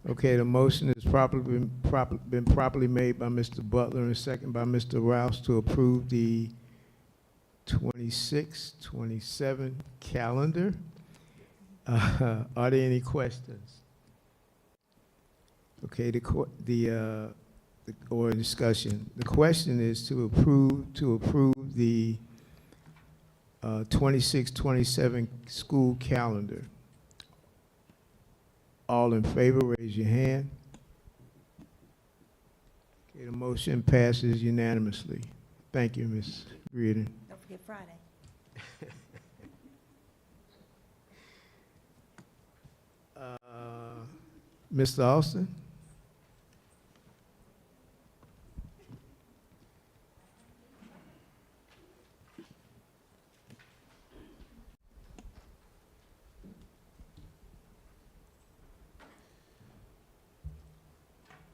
Okay, the motion has been properly made by Mr. Butler and second by Mr. Rouse to approve the 26, 27 calendar. Are there any questions? Okay, the or discussion. The question is to approve the 26-27 school calendar. All in favor, raise your hand. Okay, the motion passes unanimously. Thank you, Ms. Reardon. Don't forget Friday. Mr. Austin?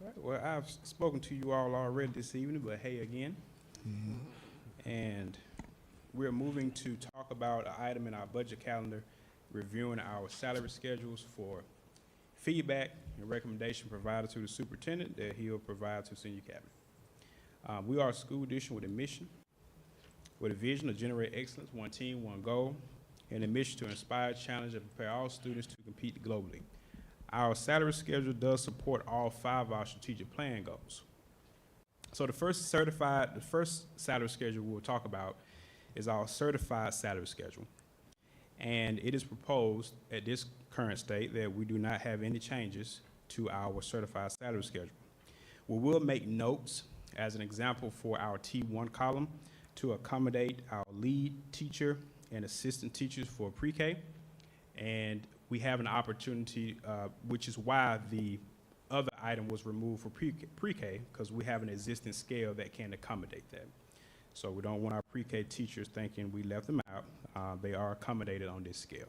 All right, well, I've spoken to you all already this evening, but hey again. And we're moving to talk about an item in our budget calendar, reviewing our salary schedules for feedback and recommendation provided to the superintendent that he'll provide to senior cabinet. We are a school district with a mission, with a vision to generate excellence, one team, one goal, and a mission to inspire, challenge, and prepare all students to compete globally. Our salary schedule does support all 5 of our strategic plan goals. So the first salary schedule we'll talk about is our certified salary schedule. And it is proposed at this current state that we do not have any changes to our certified salary schedule. We will make notes as an example for our T1 column to accommodate our lead teacher and assistant teachers for pre-K. And we have an opportunity, which is why the other item was removed for pre-K, because we have an existing scale that can accommodate that. So we don't want our pre-K teachers thinking we left them out. They are accommodated on this scale.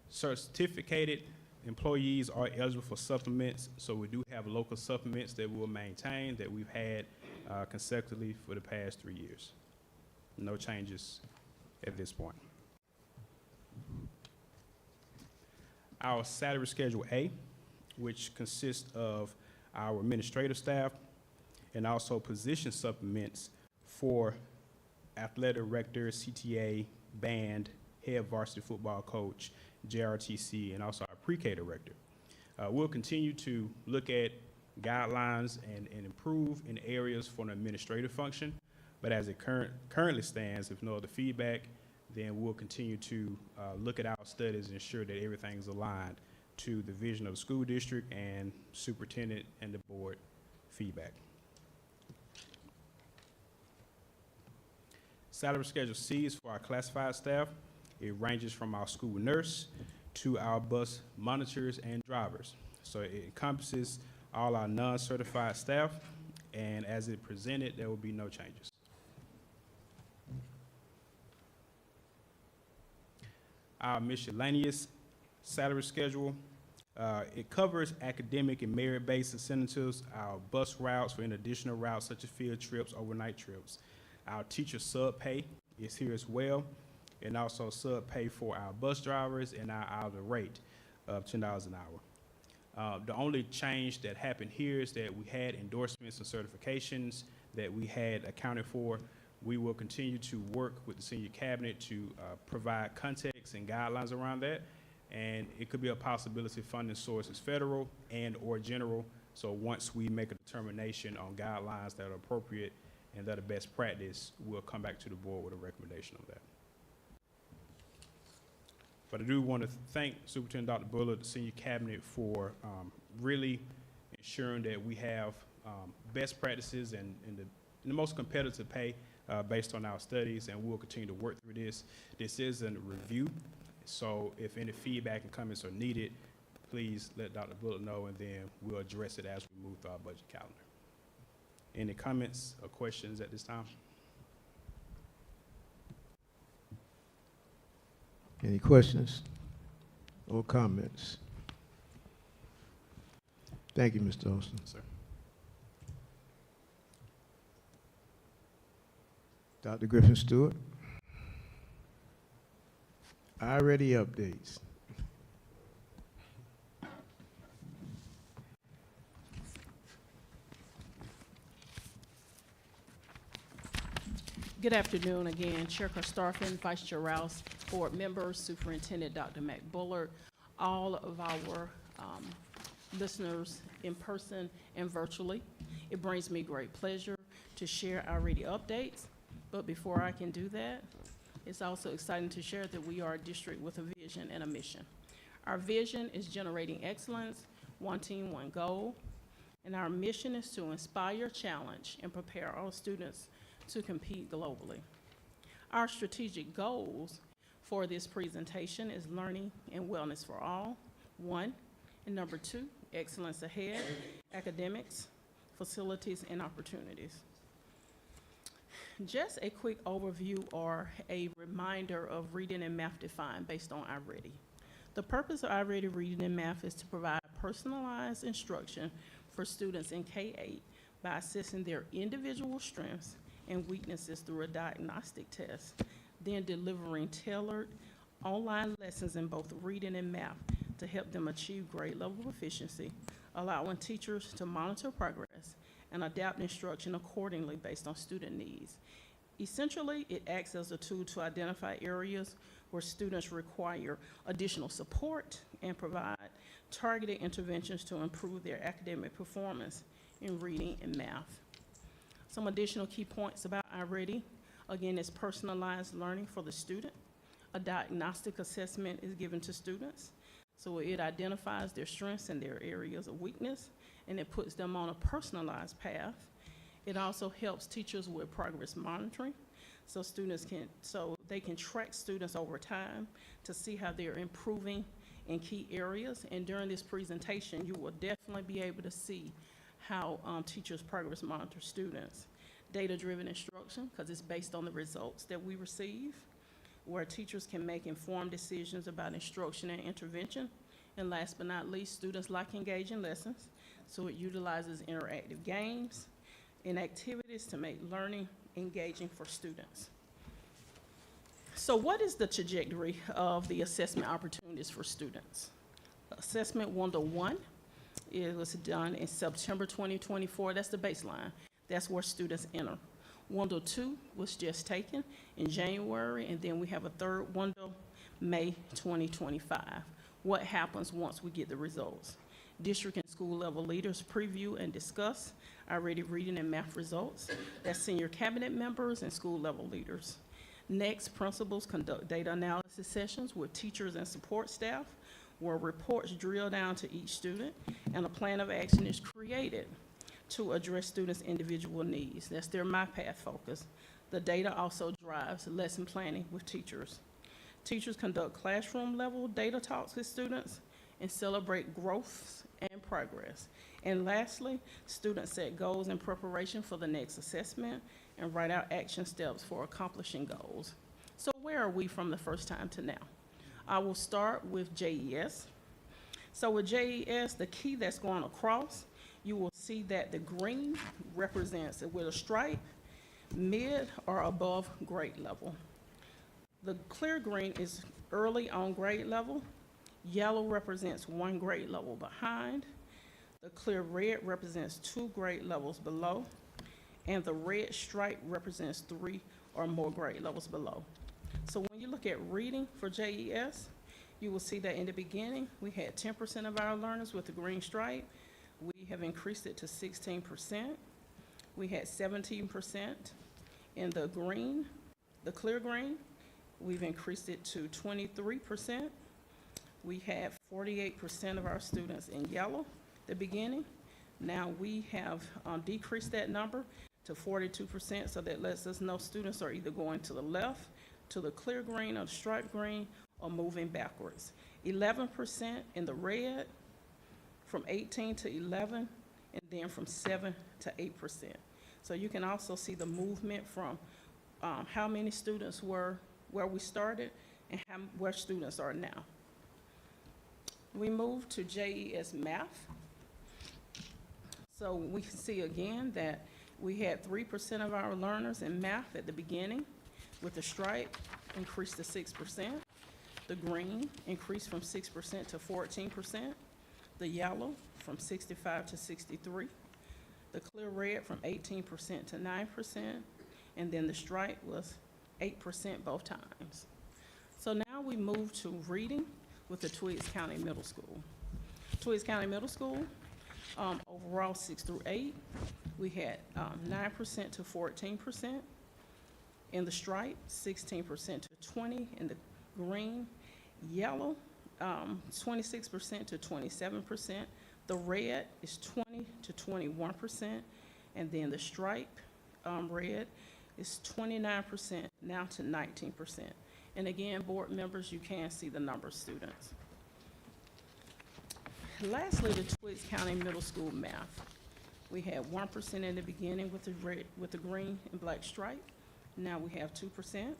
Certificated employees are eligible for supplements, so we do have local supplements that we'll maintain that we've had consecutively for the past 3 years. No changes at this point. Our salary schedule A, which consists of our administrative staff and also position supplements for athletic director, CTA, band, head varsity football coach, JRTC, and also our pre-K director. We'll continue to look at guidelines and improve in areas for an administrative function, but as it currently stands, if no other feedback, then we'll continue to look at our studies and ensure that everything's aligned to the vision of the school district and superintendent and the board feedback. Salary schedule C is for our classified staff. It ranges from our school nurse to our bus monitors and drivers. So it encompasses all our non-certified staff, and as it presented, there will be no changes. Our miscellaneous salary schedule, it covers academic and merit-based incentives, our bus routes for any additional routes such as field trips, overnight trips. Our teacher sub pay is here as well, and also sub pay for our bus drivers and our hourly rate of $10 an hour. The only change that happened here is that we had endorsements and certifications that we had accounted for. We will continue to work with the senior cabinet to provide context and guidelines around that. And it could be a possibility funding source is federal and or general. So once we make a determination on guidelines that are appropriate and that are best practice, we'll come back to the board with a recommendation on that. But I do want to thank Superintendent Dr. Bullard, the senior cabinet, for really ensuring that we have best practices and the most competitive pay based on our studies, and we'll continue to work through this. This is a review, so if any feedback and comments are needed, please let Dr. Bullard know, and then we'll address it as we move through our budget calendar. Any comments or questions at this time? Any questions or comments? Thank you, Mr. Austin. Sir. Dr. Griffin Stewart. Already updates. Good afternoon again, Chair Karstoffen, Vice Chair Rouse, board members, Superintendent Dr. Mac Bullard. All of our listeners in person and virtually. It brings me great pleasure to share our ready updates, but before I can do that, it's also exciting to share that we are a district with a vision and a mission. Our vision is generating excellence, one team, one goal, and our mission is to inspire, challenge, and prepare our students to compete globally. Our strategic goals for this presentation is learning and wellness for all, one, and number two, excellence ahead, academics, facilities, and opportunities. Just a quick overview or a reminder of reading and math defined based on iReady. The purpose of iReady Reading and Math is to provide personalized instruction for students in K-8 by assessing their individual strengths and weaknesses through a diagnostic test, then delivering tailored online lessons in both reading and math to help them achieve grade level proficiency, allowing teachers to monitor progress and adapt instruction accordingly based on student needs. Essentially, it acts as a tool to identify areas where students require additional support and provide targeted interventions to improve their academic performance in reading and math. Some additional key points about iReady. Again, it's personalized learning for the student. A diagnostic assessment is given to students. So it identifies their strengths and their areas of weakness, and it puts them on a personalized path. It also helps teachers with progress monitoring, so they can track students over time to see how they're improving in key areas. And during this presentation, you will definitely be able to see how teachers progress monitor students. Data-driven instruction, because it's based on the results that we receive, where teachers can make informed decisions about instruction and intervention. And last but not least, students like engaging lessons, so it utilizes interactive games and activities to make learning engaging for students. So what is the trajectory of the assessment opportunities for students? Assessment 1-to-1, it was done in September 2024, that's the baseline. That's where students enter. 1-to-2 was just taken in January, and then we have a third 1-to May 2025. What happens once we get the results? District and school level leaders preview and discuss iReady reading and math results. That's senior cabinet members and school level leaders. Next, principals conduct data analysis sessions with teachers and support staff, where reports drill down to each student, and a plan of action is created to address students' individual needs. That's their MyPath focus. The data also drives lesson planning with teachers. Teachers conduct classroom level data talks with students and celebrate growth and progress. And lastly, students set goals in preparation for the next assessment and write out action steps for accomplishing goals. So where are we from the first time to now? I will start with JES. So with JES, the key that's going across, you will see that the green represents it with a stripe, mid or above grade level. The clear green is early on grade level. Yellow represents 1 grade level behind. The clear red represents 2 grade levels below. And the red stripe represents 3 or more grade levels below. So when you look at reading for JES, you will see that in the beginning, we had 10% of our learners with the green stripe. We have increased it to 16%. We had 17% in the green, the clear green. We've increased it to 23%. We had 48% of our students in yellow at the beginning. Now we have decreased that number to 42%, so that lets us know students are either going to the left, to the clear green or the striped green, or moving backwards. 11% in the red, from 18 to 11, and then from 7 to 8%. So you can also see the movement from how many students were where we started and where students are now. We move to JES Math. So we can see again that we had 3% of our learners in math at the beginning, with the stripe increased to 6%. The green increased from 6% to 14%. The yellow from 65 to 63. The clear red from 18% to 9%. And then the stripe was 8% both times. So now we move to reading with the Twiggs County Middle School. Twiggs County Middle School, overall 6 through 8, we had 9% to 14%. In the stripe, 16% to 20%. In the green, yellow, 26% to 27%. The red is 20 to 21%. And then the stripe, red, is 29% now to 19%. And again, board members, you can see the number of students. Lastly, the Twiggs County Middle School math. We had 1% in the beginning with the red, with the green and black stripe. Now we have 2%,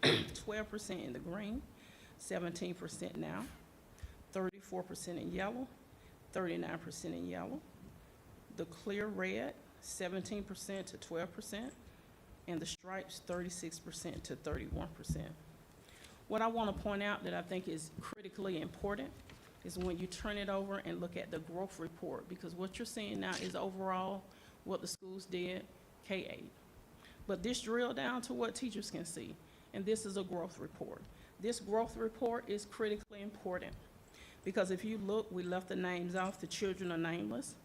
12% in the green, 17% now, 34% in yellow, 39% in yellow. The clear red, 17% to 12%, and the stripes, 36% to 31%. What I want to point out that I think is critically important is when you turn it over and look at the growth report, because what you're seeing now is overall what the schools did, K-8. But this drill down to what teachers can see, and this is a growth report. This growth report is critically important because if you look, we left the names off, the children are nameless,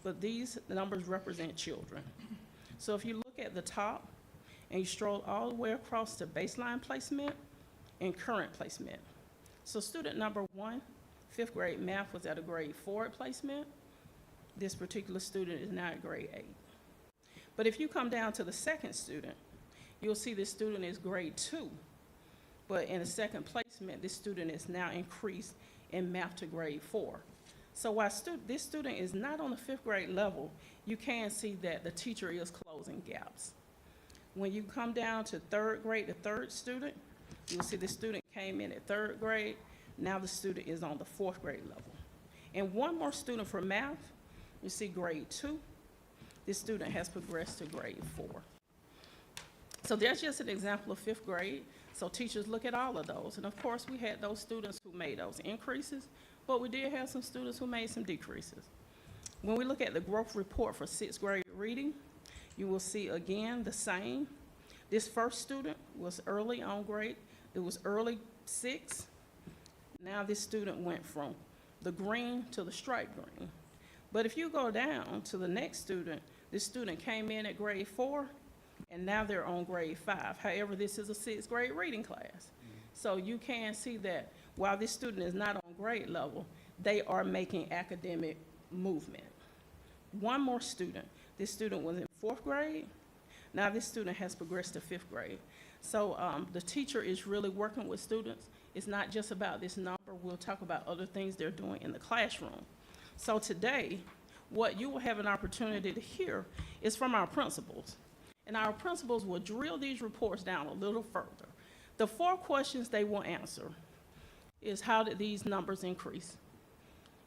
but these numbers represent children. So if you look at the top and you stroll all the way across to baseline placement and current placement. So student number 1, 5th grade math was at a grade 4 placement. This particular student is now at grade 8. But if you come down to the second student, you'll see this student is grade 2. But in the second placement, this student is now increased in math to grade 4. So while this student is not on the 5th grade level, you can see that the teacher is closing gaps. When you come down to 3rd grade, the 3rd student, you'll see the student came in at 3rd grade. Now the student is on the 4th grade level. And one more student for math, you see grade 2. This student has progressed to grade 4. So that's just an example of 5th grade. So teachers look at all of those. And of course, we had those students who made those increases, but we did have some students who made some decreases. When we look at the growth report for 6th grade reading, you will see again the same. This first student was early on grade. It was early 6. Now this student went from the green to the striped green. But if you go down to the next student, this student came in at grade 4, and now they're on grade 5. However, this is a 6th grade reading class. So you can see that while this student is not on grade level, they are making academic movement. One more student. This student was in 4th grade. Now this student has progressed to 5th grade. So the teacher is really working with students. It's not just about this number. We'll talk about other things they're doing in the classroom. So today, what you will have an opportunity to hear is from our principals. And our principals will drill these reports down a little further. The 4 questions they will answer is how did these numbers increase?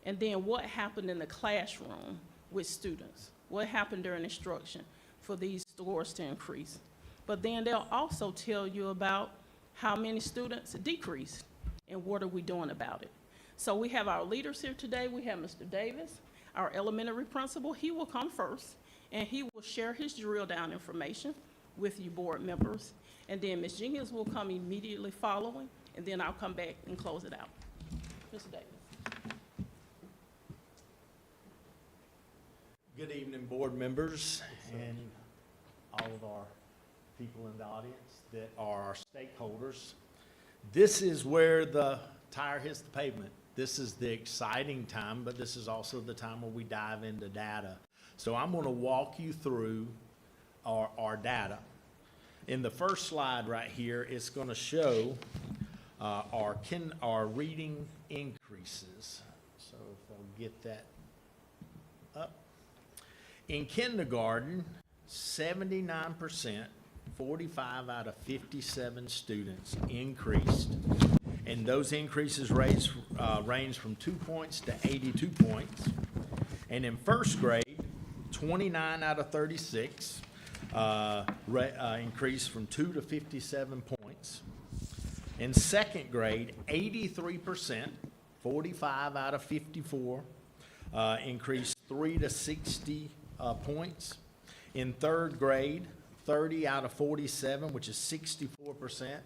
And then what happened in the classroom with students? What happened during instruction for these scores to increase? But then they'll also tell you about how many students decreased and what are we doing about it. So we have our leaders here today. We have Mr. Davis, our elementary principal. He will come first, and he will share his drill down information with you board members. And then Ms. Jenkins will come immediately following, and then I'll come back and close it out. Mr. Davis. Good evening, board members and all of our people in the audience that are our stakeholders. This is where the tire hits the pavement. This is the exciting time, but this is also the time where we dive into data. So I'm going to walk you through our data. In the first slide right here, it's going to show our reading increases. So if I'll get that up. In kindergarten, 79%, 45 out of 57 students increased. And those increases range from 2 points to 82 points. And in first grade, 29 out of 36 increased from 2 to 57 points. In second grade, 83%, 45 out of 54, increased 3 to 60 points. In third grade, 30 out of 47, which is 64%,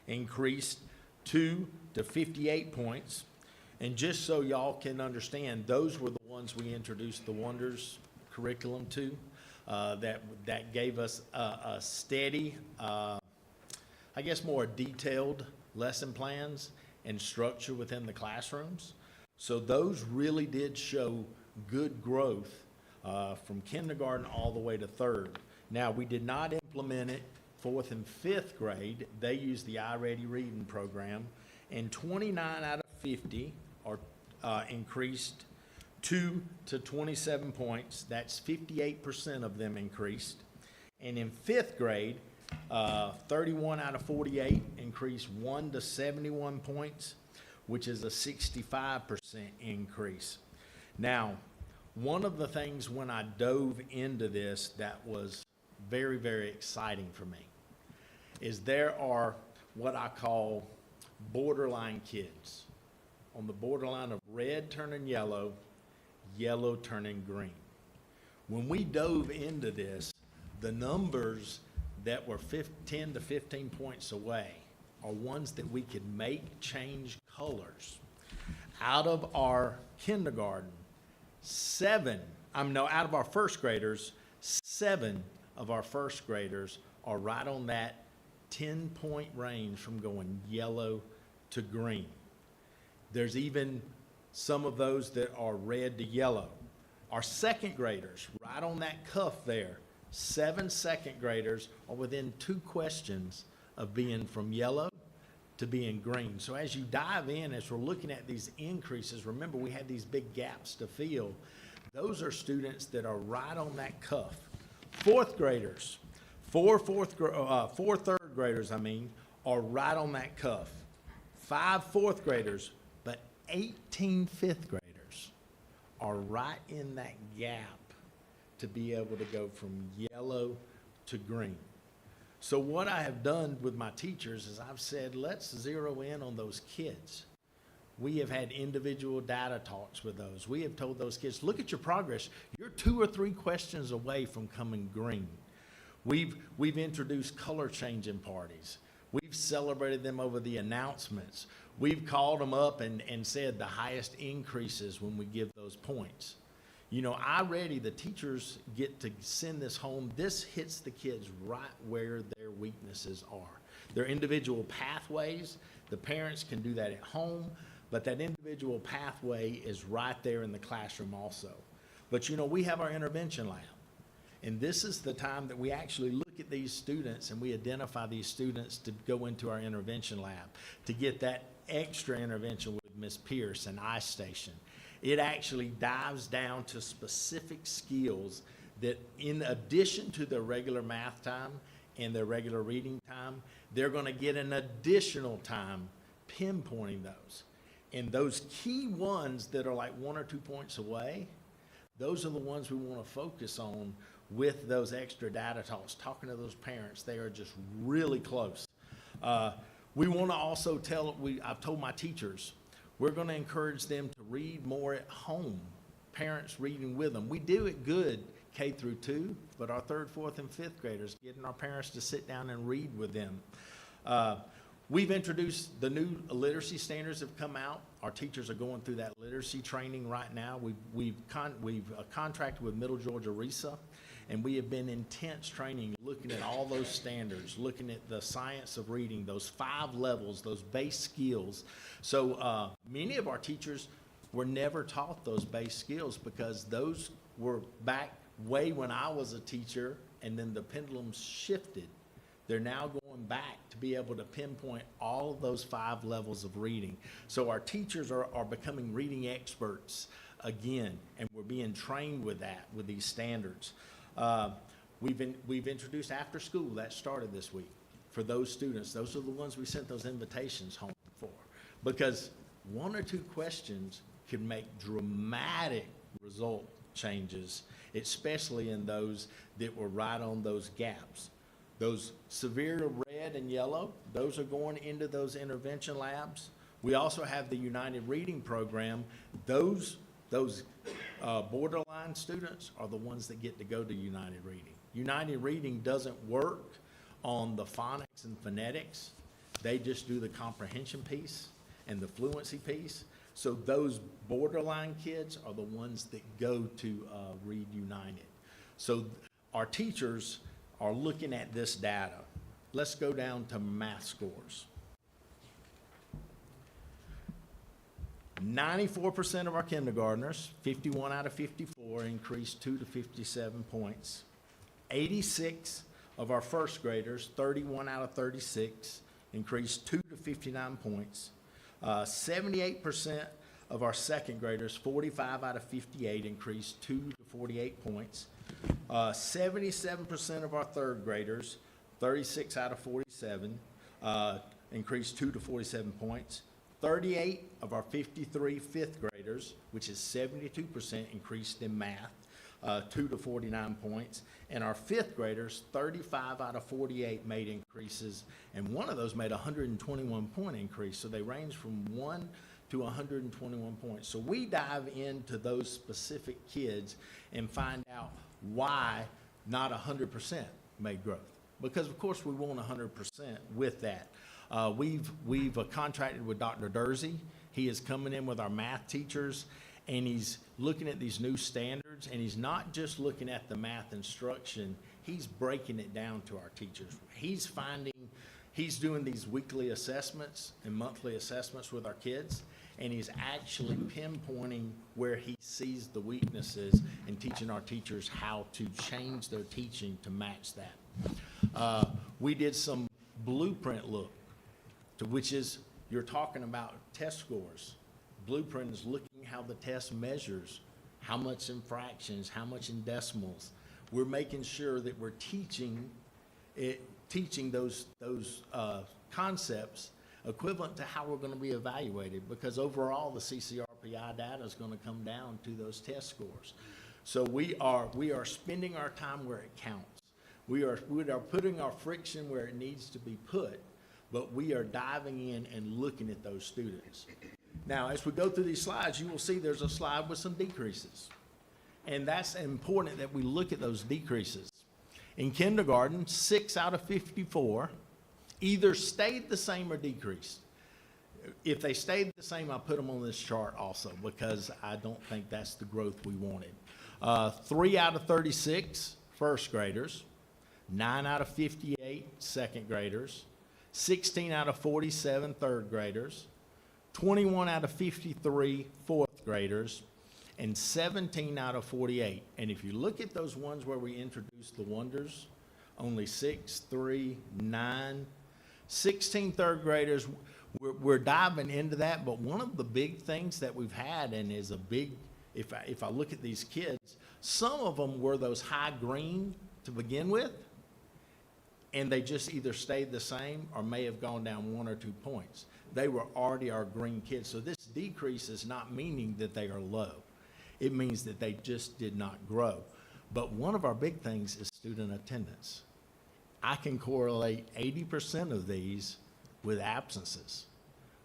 increased 2 to 58 points. And just so y'all can understand, those were the ones we introduced the Wonders curriculum to, that gave us a steady, I guess more detailed lesson plans and structure within the classrooms. So those really did show good growth from kindergarten all the way to third. Now, we did not implement it fourth and fifth grade. They used the iReady reading program, and 29 out of 50 are increased 2 to 27 points. That's 58% of them increased. And in fifth grade, 31 out of 48 increased 1 to 71 points, which is a 65% increase. Now, one of the things when I dove into this that was very, very exciting for me is there are what I call borderline kids, on the borderline of red turning yellow, yellow turning green. When we dove into this, the numbers that were 10 to 15 points away are ones that we could make change colors. Out of our kindergarten, out of our first graders, 7 of our first graders are right on that 10-point range from going yellow to green. There's even some of those that are red to yellow. Our second graders, right on that cuff there, 7 second graders are within 2 questions of being from yellow to being green. So as you dive in, as we're looking at these increases, remember we had these big gaps to fill. Those are students that are right on that cuff. Fourth graders, four third graders, are right on that cuff. 5 fourth graders, but 18 fifth graders are right in that gap to be able to go from yellow to green. So what I have done with my teachers is I've said, let's zero in on those kids. We have had individual data talks with those. We have told those kids, look at your progress. You're 2 or 3 questions away from coming green. We've introduced color changing parties. We've celebrated them over the announcements. We've called them up and said the highest increases when we give those points. You know, iReady, the teachers get to send this home. This hits the kids right where their weaknesses are. Their individual pathways, the parents can do that at home, but that individual pathway is right there in the classroom also. But you know, we have our intervention lab. And this is the time that we actually look at these students and we identify these students to go into our intervention lab to get that extra intervention with Ms. Pierce and iStation. It actually dives down to specific skills that in addition to their regular math time and their regular reading time, they're going to get an additional time pinpointing those. And those key ones that are like 1 or 2 points away, those are the ones we want to focus on with those extra data talks, talking to those parents. They are just really close. We want to also I've told my teachers, we're going to encourage them to read more at home, parents reading with them. We do it good K through 2, but our 3rd, 4th, and 5th graders, getting our parents to sit down and read with them. We've introduced the new literacy standards have come out. Our teachers are going through that literacy training right now. We've contracted with Middle Georgia RESA, and we have been intense training, looking at all those standards, looking at the science of reading, those 5 levels, those base skills. So many of our teachers were never taught those base skills because those were back way when I was a teacher, and then the pendulum shifted. They're now going back to be able to pinpoint all of those 5 levels of reading. So our teachers are becoming reading experts again, and we're being trained with that, with these standards. We've introduced after school. That started this week for those students. Those are the ones we sent those invitations home for, because 1 or 2 questions can make dramatic result changes, especially in those that were right on those gaps. Those severe red and yellow, those are going into those intervention labs. We also have the United Reading Program. Those borderline students are the ones that get to go to United Reading. United Reading doesn't work on the phonics and phonetics. They just do the comprehension piece and the fluency piece. So those borderline kids are the ones that go to Reed United. So our teachers are looking at this data. Let's go down to math scores. 94% of our kindergartners, 51 out of 54, increased 2 to 57 points. 86 of our first graders, 31 out of 36, increased 2 to 59 points. 78% of our second graders, 45 out of 58, increased 2 to 48 points. 77% of our third graders, 36 out of 47, increased 2 to 47 points. 38 of our 53 fifth graders, which is 72%, increased in math, 2 to 49 points. And our fifth graders, 35 out of 48 made increases, and one of those made a 121-point increase. So they range from 1 to 121 points. So we dive into those specific kids and find out why not 100% made growth. Because of course we want 100% with that. We've contracted with Dr. Dersey. He is coming in with our math teachers, and he's looking at these new standards, and he's not just looking at the math instruction, he's breaking it down to our teachers. He's doing these weekly assessments and monthly assessments with our kids, and he's actually pinpointing where he sees the weaknesses and teaching our teachers how to change their teaching to match that. We did some blueprint look, which is, you're talking about test scores. Blueprint is looking how the test measures, how much in fractions, how much in decimals. We're making sure that we're teaching those concepts equivalent to how we're going to be evaluated, because overall the CCRPI data is going to come down to those test scores. So we are spending our time where it counts. We are putting our friction where it needs to be put, but we are diving in and looking at those students. Now, as we go through these slides, you will see there's a slide with some decreases. And that's important that we look at those decreases. In kindergarten, 6 out of 54 either stayed the same or decreased. If they stayed the same, I put them on this chart also, because I don't think that's the growth we wanted. 3 out of 36 first graders, 9 out of 58 second graders, 16 out of 47 third graders, 21 out of 53 fourth graders, and 17 out of 48. And if you look at those ones where we introduced the wonders, only 6, 3, 9, 16 third graders, we're diving into that. But one of the big things that we've had, and is a big, if I look at these kids, some of them were those high green to begin with, and they just either stayed the same or may have gone down 1 or 2 points. They were already our green kids. So this decrease is not meaning that they are low. It means that they just did not grow. But one of our big things is student attendance. I can correlate 80% of these with absences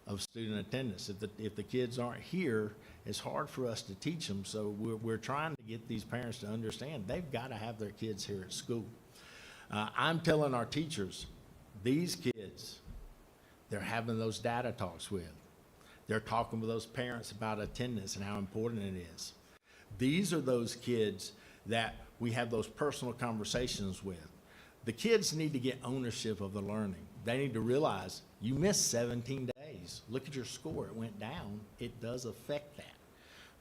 of student attendance. If the kids aren't here, it's hard for us to teach them. So we're trying to get these parents to understand they've got to have their kids here at school. I'm telling our teachers, these kids, they're having those data talks with. They're talking with those parents about attendance and how important it is. These are those kids that we have those personal conversations with. The kids need to get ownership of the learning. They need to realize you missed 17 days. Look at your score. It went down. It does affect that.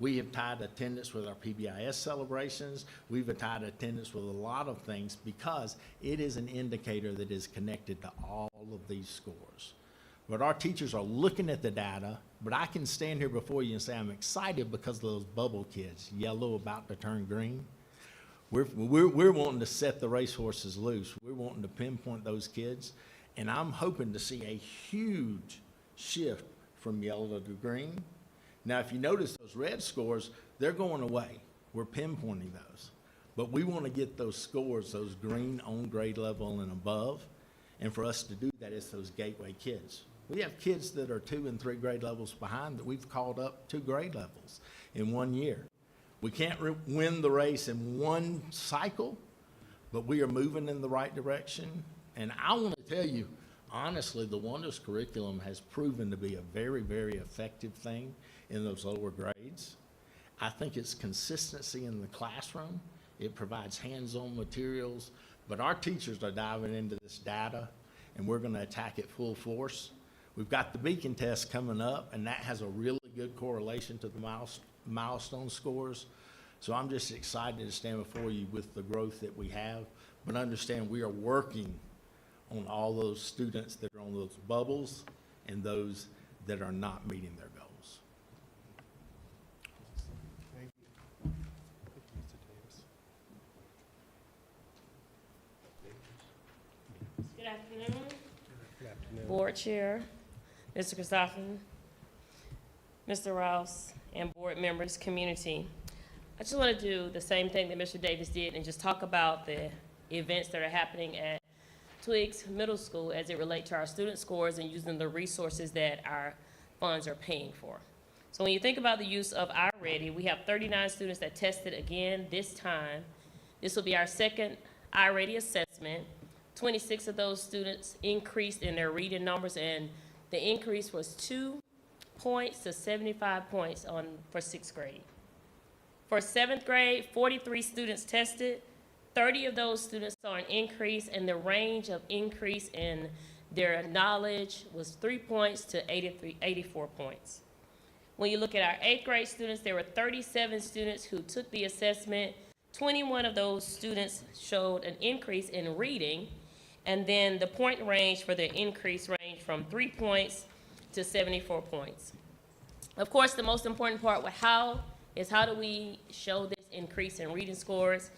We have tied attendance with our PBIS celebrations. We've tied attendance with a lot of things because it is an indicator that is connected to all of these scores. But our teachers are looking at the data, but I can stand here before you and say I'm excited because of those bubble kids, yellow about to turn green. We're wanting to set the racehorses loose. We're wanting to pinpoint those kids, and I'm hoping to see a huge shift from yellow to green. Now, if you notice those red scores, they're going away. We're pinpointing those. But we want to get those scores, those green on grade level and above. And for us to do that, it's those gateway kids. We have kids that are 2 and 3 grade levels behind that we've called up 2 grade levels in 1 year. We can't win the race in one cycle, but we are moving in the right direction. And I want to tell you, honestly, the Wonders curriculum has proven to be a very, very effective thing in those lower grades. I think it's consistency in the classroom. It provides hands-on materials, but our teachers are diving into this data, and we're going to attack it full force. We've got the Beacon test coming up, and that has a really good correlation to the milestone scores. So I'm just excited to stand before you with the growth that we have, but understand we are working on all those students that are on those bubbles and those that are not meeting their goals. Good afternoon. Board Chair, Mr. Christopherson, Mr. Rouse, and board members, community. I just want to do the same thing that Mr. Davis did and just talk about the events that are happening at Twiggs Middle School as it relates to our student scores and using the resources that our funds are paying for. So when you think about the use of iReady, we have 39 students that tested again this time. This will be our second iReady assessment. 26 of those students increased in their reading numbers, and the increase was 2 points to 75 points for 6th grade. For 7th grade, 43 students tested. 30 of those students saw an increase, and the range of increase in their knowledge was 3 points to 84 points. When you look at our 8th grade students, there were 37 students who took the assessment. 21 of those students showed an increase in reading, and then the point range for the increase ranged from 3 points to 74 points. Of course, the most important part with how do we show this increase in reading scores?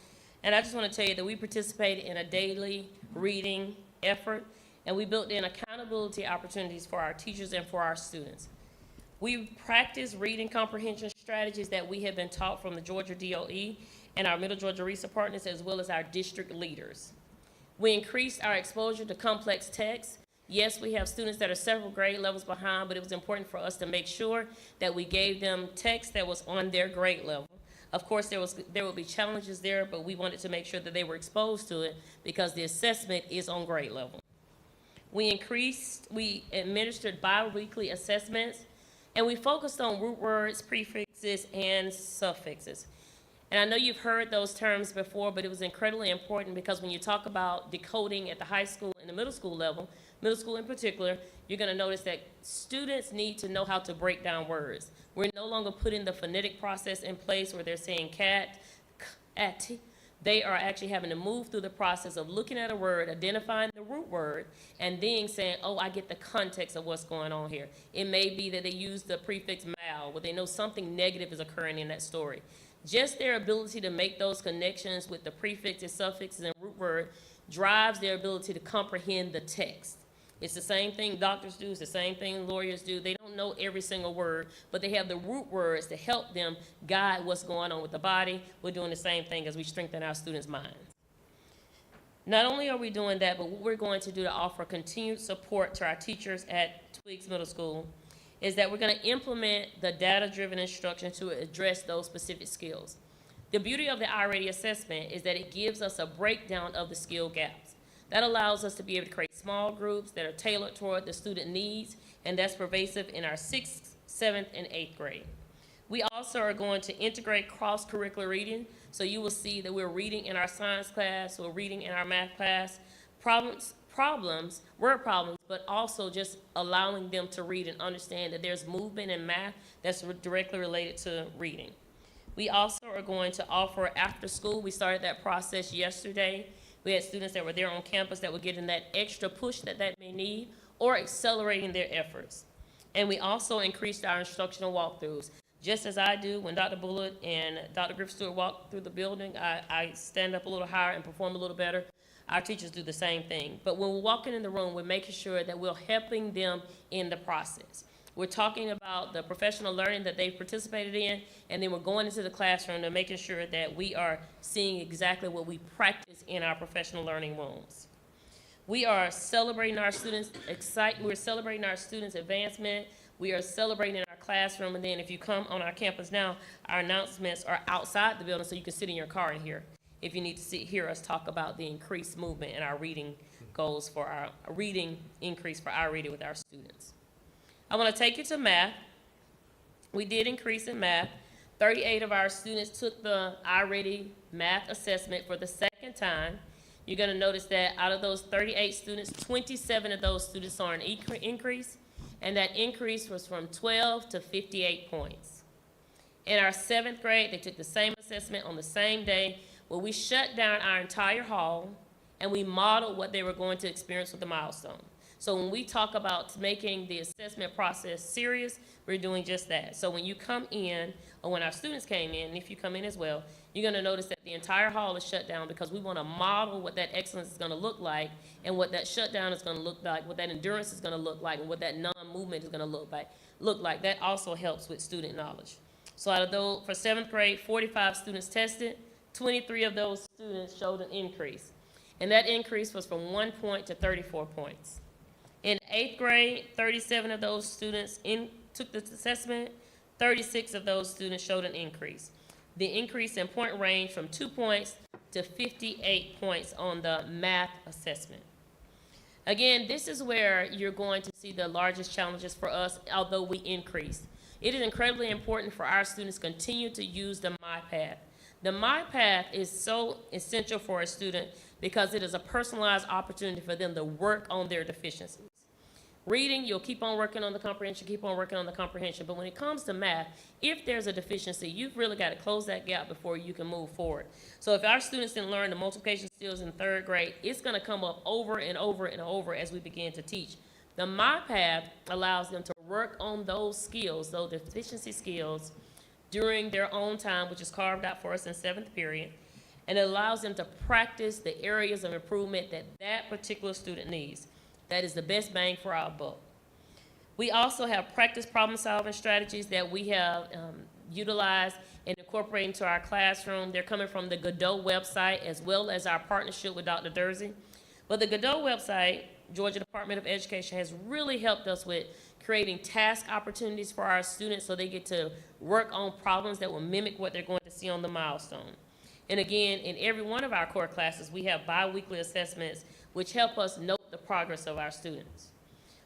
And I just want to tell you that we participated in a daily reading effort, and we built in accountability opportunities for our teachers and for our students. We practiced reading comprehension strategies that we have been taught from the Georgia DOE and our Middle Georgia Research partners, as well as our district leaders. We increased our exposure to complex text. Yes, we have students that are several grade levels behind, but it was important for us to make sure that we gave them text that was on their grade level. Of course, there would be challenges there, but we wanted to make sure that they were exposed to it because the assessment is on grade level. We administered bi-weekly assessments, and we focused on root words, prefixes, and suffixes. And I know you've heard those terms before, but it was incredibly important because when you talk about decoding at the high school and the middle school level, middle school in particular, you're going to notice that students need to know how to break down words. We're no longer putting the phonetic process in place where they're saying cat, at. They are actually having to move through the process of looking at a word, identifying the root word, and then saying, oh, I get the context of what's going on here. It may be that they use the prefix mal, where they know something negative is occurring in that story. Just their ability to make those connections with the prefixes, suffixes, and root word drives their ability to comprehend the text. It's the same thing doctors do, it's the same thing lawyers do. They don't know every single word, but they have the root words to help them guide what's going on with the body. We're doing the same thing as we strengthen our students' minds. Not only are we doing that, but what we're going to do to offer continued support to our teachers at Twiggs Middle School is that we're going to implement the data-driven instruction to address those specific skills. The beauty of the iReady assessment is that it gives us a breakdown of the skill gaps. That allows us to be able to create small groups that are tailored toward the student needs, and that's pervasive in our 6th, 7th, and 8th grade. We also are going to integrate cross-curricular reading, so you will see that we're reading in our science class, we're reading in our math class, word problems, but also just allowing them to read and understand that there's movement in math that's directly related to reading. We also are going to offer after school. We started that process yesterday. We had students that were there on campus that were getting that extra push that may need or accelerating their efforts. And we also increased our instructional walkthroughs. Just as I do, when Dr. Bullitt and Dr. Griff Stewart walk through the building, I stand up a little higher and perform a little better. Our teachers do the same thing. But when we're walking in the room, we're making sure that we're helping them in the process. We're talking about the professional learning that they've participated in, and then we're going into the classroom and making sure that we are seeing exactly what we practice in our professional learning rooms. We are celebrating our students' we're celebrating our students' advancement. We are celebrating in our classroom, and then if you come on our campus now, our announcements are outside the building so you can sit in your car and hear. if you need to hear us talk about the increased movement in our reading goals for our reading increase for our reading with our students. I want to take you to math. We did increase in math. 38 of our students took the iReady math assessment for the second time. You're going to notice that out of those 38 students, 27 of those students saw an increase, and that increase was from 12 to 58 points. In our 7th grade, they took the same assessment on the same day, where we shut down our entire hall and we modeled what they were going to experience with the milestone. So when we talk about making the assessment process serious, we're doing just that. So when you come in, or when our students came in, and if you come in as well, you're going to notice that the entire hall is shut down because we want to model what that excellence is going to look like, and what that shutdown is going to look like, what that endurance is going to look like, and what that non-movement is going to look like. That also helps with student knowledge. So out of those, for 7th grade, 45 students tested, 23 of those students showed an increase. And that increase was from 1 point to 34 points. In 8th grade, 37 of those students took the assessment. 36 of those students showed an increase. The increase in point range from 2 points to 58 points on the math assessment. Again, this is where you're going to see the largest challenges for us, although we increased. It is incredibly important for our students to continue to use the MyPath. The MyPath is so essential for a student because it is a personalized opportunity for them to work on their deficiencies. Reading, you'll keep on working on the comprehension, but when it comes to math, if there's a deficiency, you've really got to close that gap before you can move forward. So if our students didn't learn the multiplication skills in 3rd grade, it's going to come up over and over and over as we begin to teach. The MyPath allows them to work on those skills, those deficiency skills, during their own time, which is carved out for us in 7th period, and it allows them to practice the areas of improvement that that particular student needs. That is the best bang for our buck. We also have practice problem-solving strategies that we have utilized and incorporated into our classroom. They're coming from the Godot website as well as our partnership with Dr. Dersey. But the Godot website, Georgia Department of Education, has really helped us with creating task opportunities for our students so they get to work on problems that will mimic what they're going to see on the milestone. And again, in every one of our core classes, we have bi-weekly assessments which help us note the progress of our students.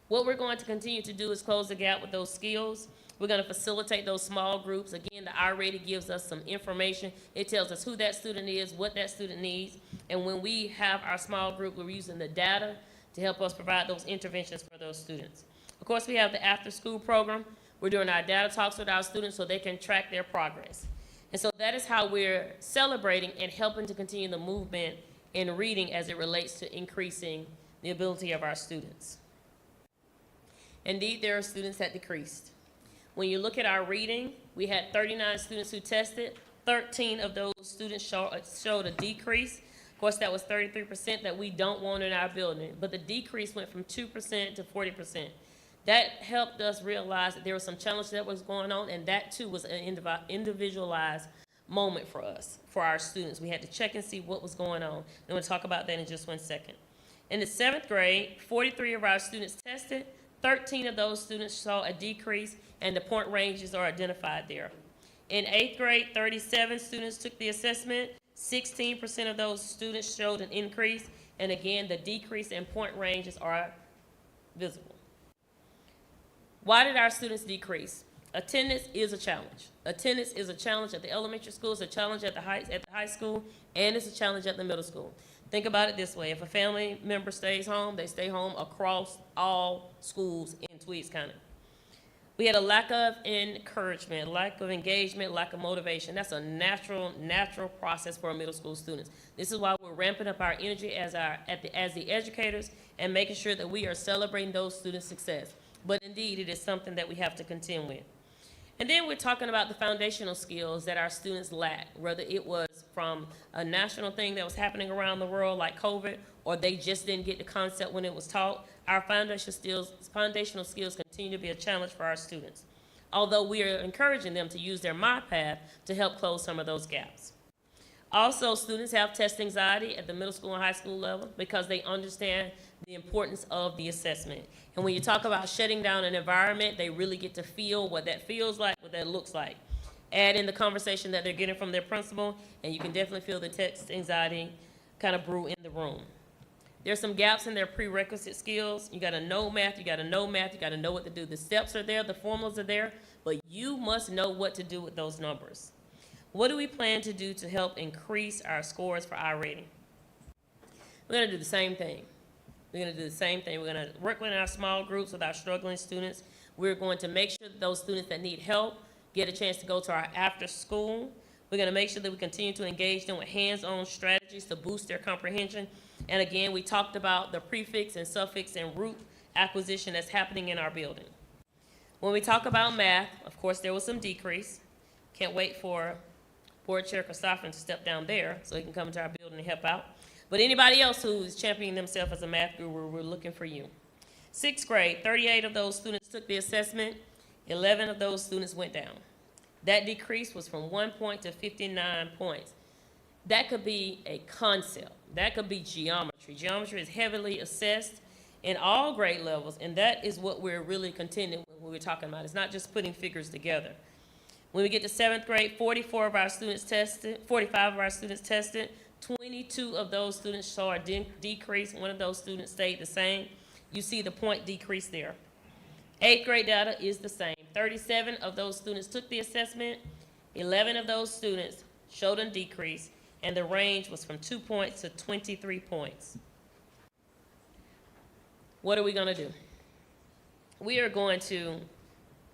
What we're going to continue to do is close the gap with those skills. We're going to facilitate those small groups. Again, the iReady gives us some information. It tells us who that student is, what that student needs, and when we have our small group, we're using the data to help us provide those interventions for those students. Of course, we have the after-school program. We're doing our data talks with our students so they can track their progress. And so that is how we're celebrating and helping to continue the movement in reading as it relates to increasing the ability of our students. Indeed, there are students that decreased. When you look at our reading, we had 39 students who tested. 13 of those students showed a decrease. Of course, that was 33% that we don't want in our building, but the decrease went from 2% to 40%. That helped us realize that there was some challenge that was going on, and that too was an individualized moment for us, for our students. We had to check and see what was going on, and we'll talk about that in just 1 second. In the 7th grade, 43 of our students tested. 13 of those students saw a decrease, and the point ranges are identified there. In 8th grade, 37 students took the assessment. 16% of those students showed an increase, and again, the decrease in point ranges are visible. Why did our students decrease? Attendance is a challenge. Attendance is a challenge at the elementary school, it's a challenge at the high school, and it's a challenge at the middle school. Think about it this way. If a family member stays home, they stay home across all schools in Tweeds County. We had a lack of encouragement, lack of engagement, lack of motivation. That's a natural process for our middle school students. This is why we're ramping up our energy as the educators and making sure that we are celebrating those students' success. But indeed, it is something that we have to contend with. And then we're talking about the foundational skills that our students lack, whether it was from a national thing that was happening around the world like COVID, or they just didn't get the concept when it was taught. Our foundational skills continue to be a challenge for our students, although we are encouraging them to use their MyPath to help close some of those gaps. Also, students have test anxiety at the middle school and high school level because they understand the importance of the assessment. And when you talk about shutting down an environment, they really get to feel what that feels like, what that looks like. add in the conversation that they're getting from their principal, and you can definitely feel the text anxiety kind of brew in the room. There's some gaps in their prerequisite skills. You gotta know math, you gotta know math, you gotta know what to do. The steps are there, the formulas are there, but you must know what to do with those numbers. What do we plan to do to help increase our scores for our rating? We're gonna do the same thing. We're gonna do the same thing. We're gonna work with our small groups with our struggling students. We're going to make sure that those students that need help get a chance to go to our after school. We're gonna make sure that we continue to engage them with hands-on strategies to boost their comprehension. And again, we talked about the prefix and suffix and root acquisition that's happening in our building. When we talk about math, of course, there was some decrease. Can't wait for Board Chair Christopher to step down there so he can come into our building and help out. But anybody else who is championing themselves as a math guru, we're looking for you. 6th grade, 38 of those students took the assessment, 11 of those students went down. That decrease was from 1 point to 59 points. That could be a concept. That could be geometry. Geometry is heavily assessed in all grade levels, and that is what we're really contending with when we're talking about. It's not just putting figures together. When we get to 7th grade, 45 of our students tested, 22 of those students saw a decrease. One of those students stayed the same. You see the point decrease there. 8th grade data is the same. 37 of those students took the assessment. 11 of those students showed a decrease, and the range was from 2 points to 23 points. What are we going to do? We are going to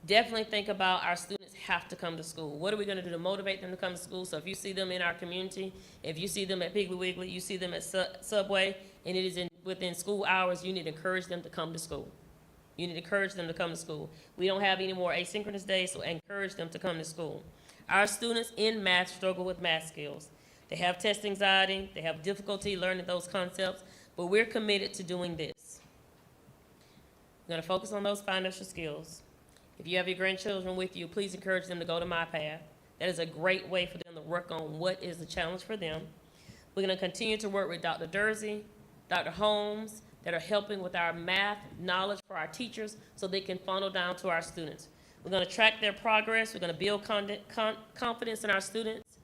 definitely think about our students have to come to school. What are we going to do to motivate them to come to school? So if you see them in our community, if you see them at Piggly Wiggly, you see them at Subway, and it is within school hours, you need to encourage them to come to school. You need to encourage them to come to school. We don't have any more asynchronous days, so encourage them to come to school. Our students in math struggle with math skills. They have test anxiety, they have difficulty learning those concepts, but we're committed to doing this. We're gonna focus on those financial skills. If you have your grandchildren with you, please encourage them to go to My Path. That is a great way for them to work on what is the challenge for them. We're gonna continue to work with Dr. Dursey, Dr. Holmes, that are helping with our math knowledge for our teachers so they can funnel down to our students. We're gonna track their progress, we're gonna build confidence in our students,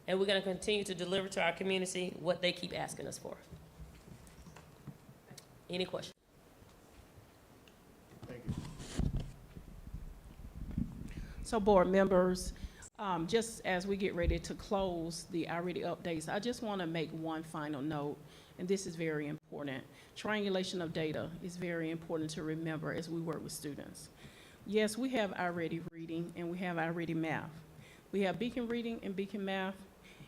and we're gonna continue to deliver to our community what they keep asking us for. Any questions? So board members, just as we get ready to close the already updates, I just want to make one final note, and this is very important. Triangulation of data is very important to remember as we work with students. Yes, we have already reading and we have already math. We have Beacon Reading and Beacon Math,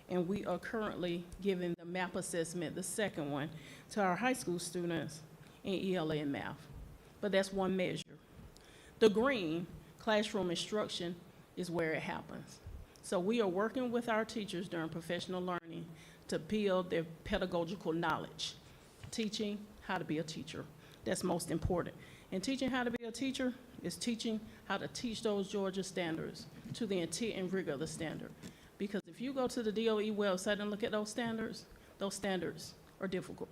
and we are currently giving the MAP assessment, the second one, to our high school students in ELA and math. But that's one measure. The green, classroom instruction, is where it happens. So we are working with our teachers during professional learning to build their pedagogical knowledge, teaching how to be a teacher. That's most important. And teaching how to be a teacher is teaching how to teach those Georgia standards to the intent and rigor of the standard. Because if you go to the DOE website and look at those standards are difficult.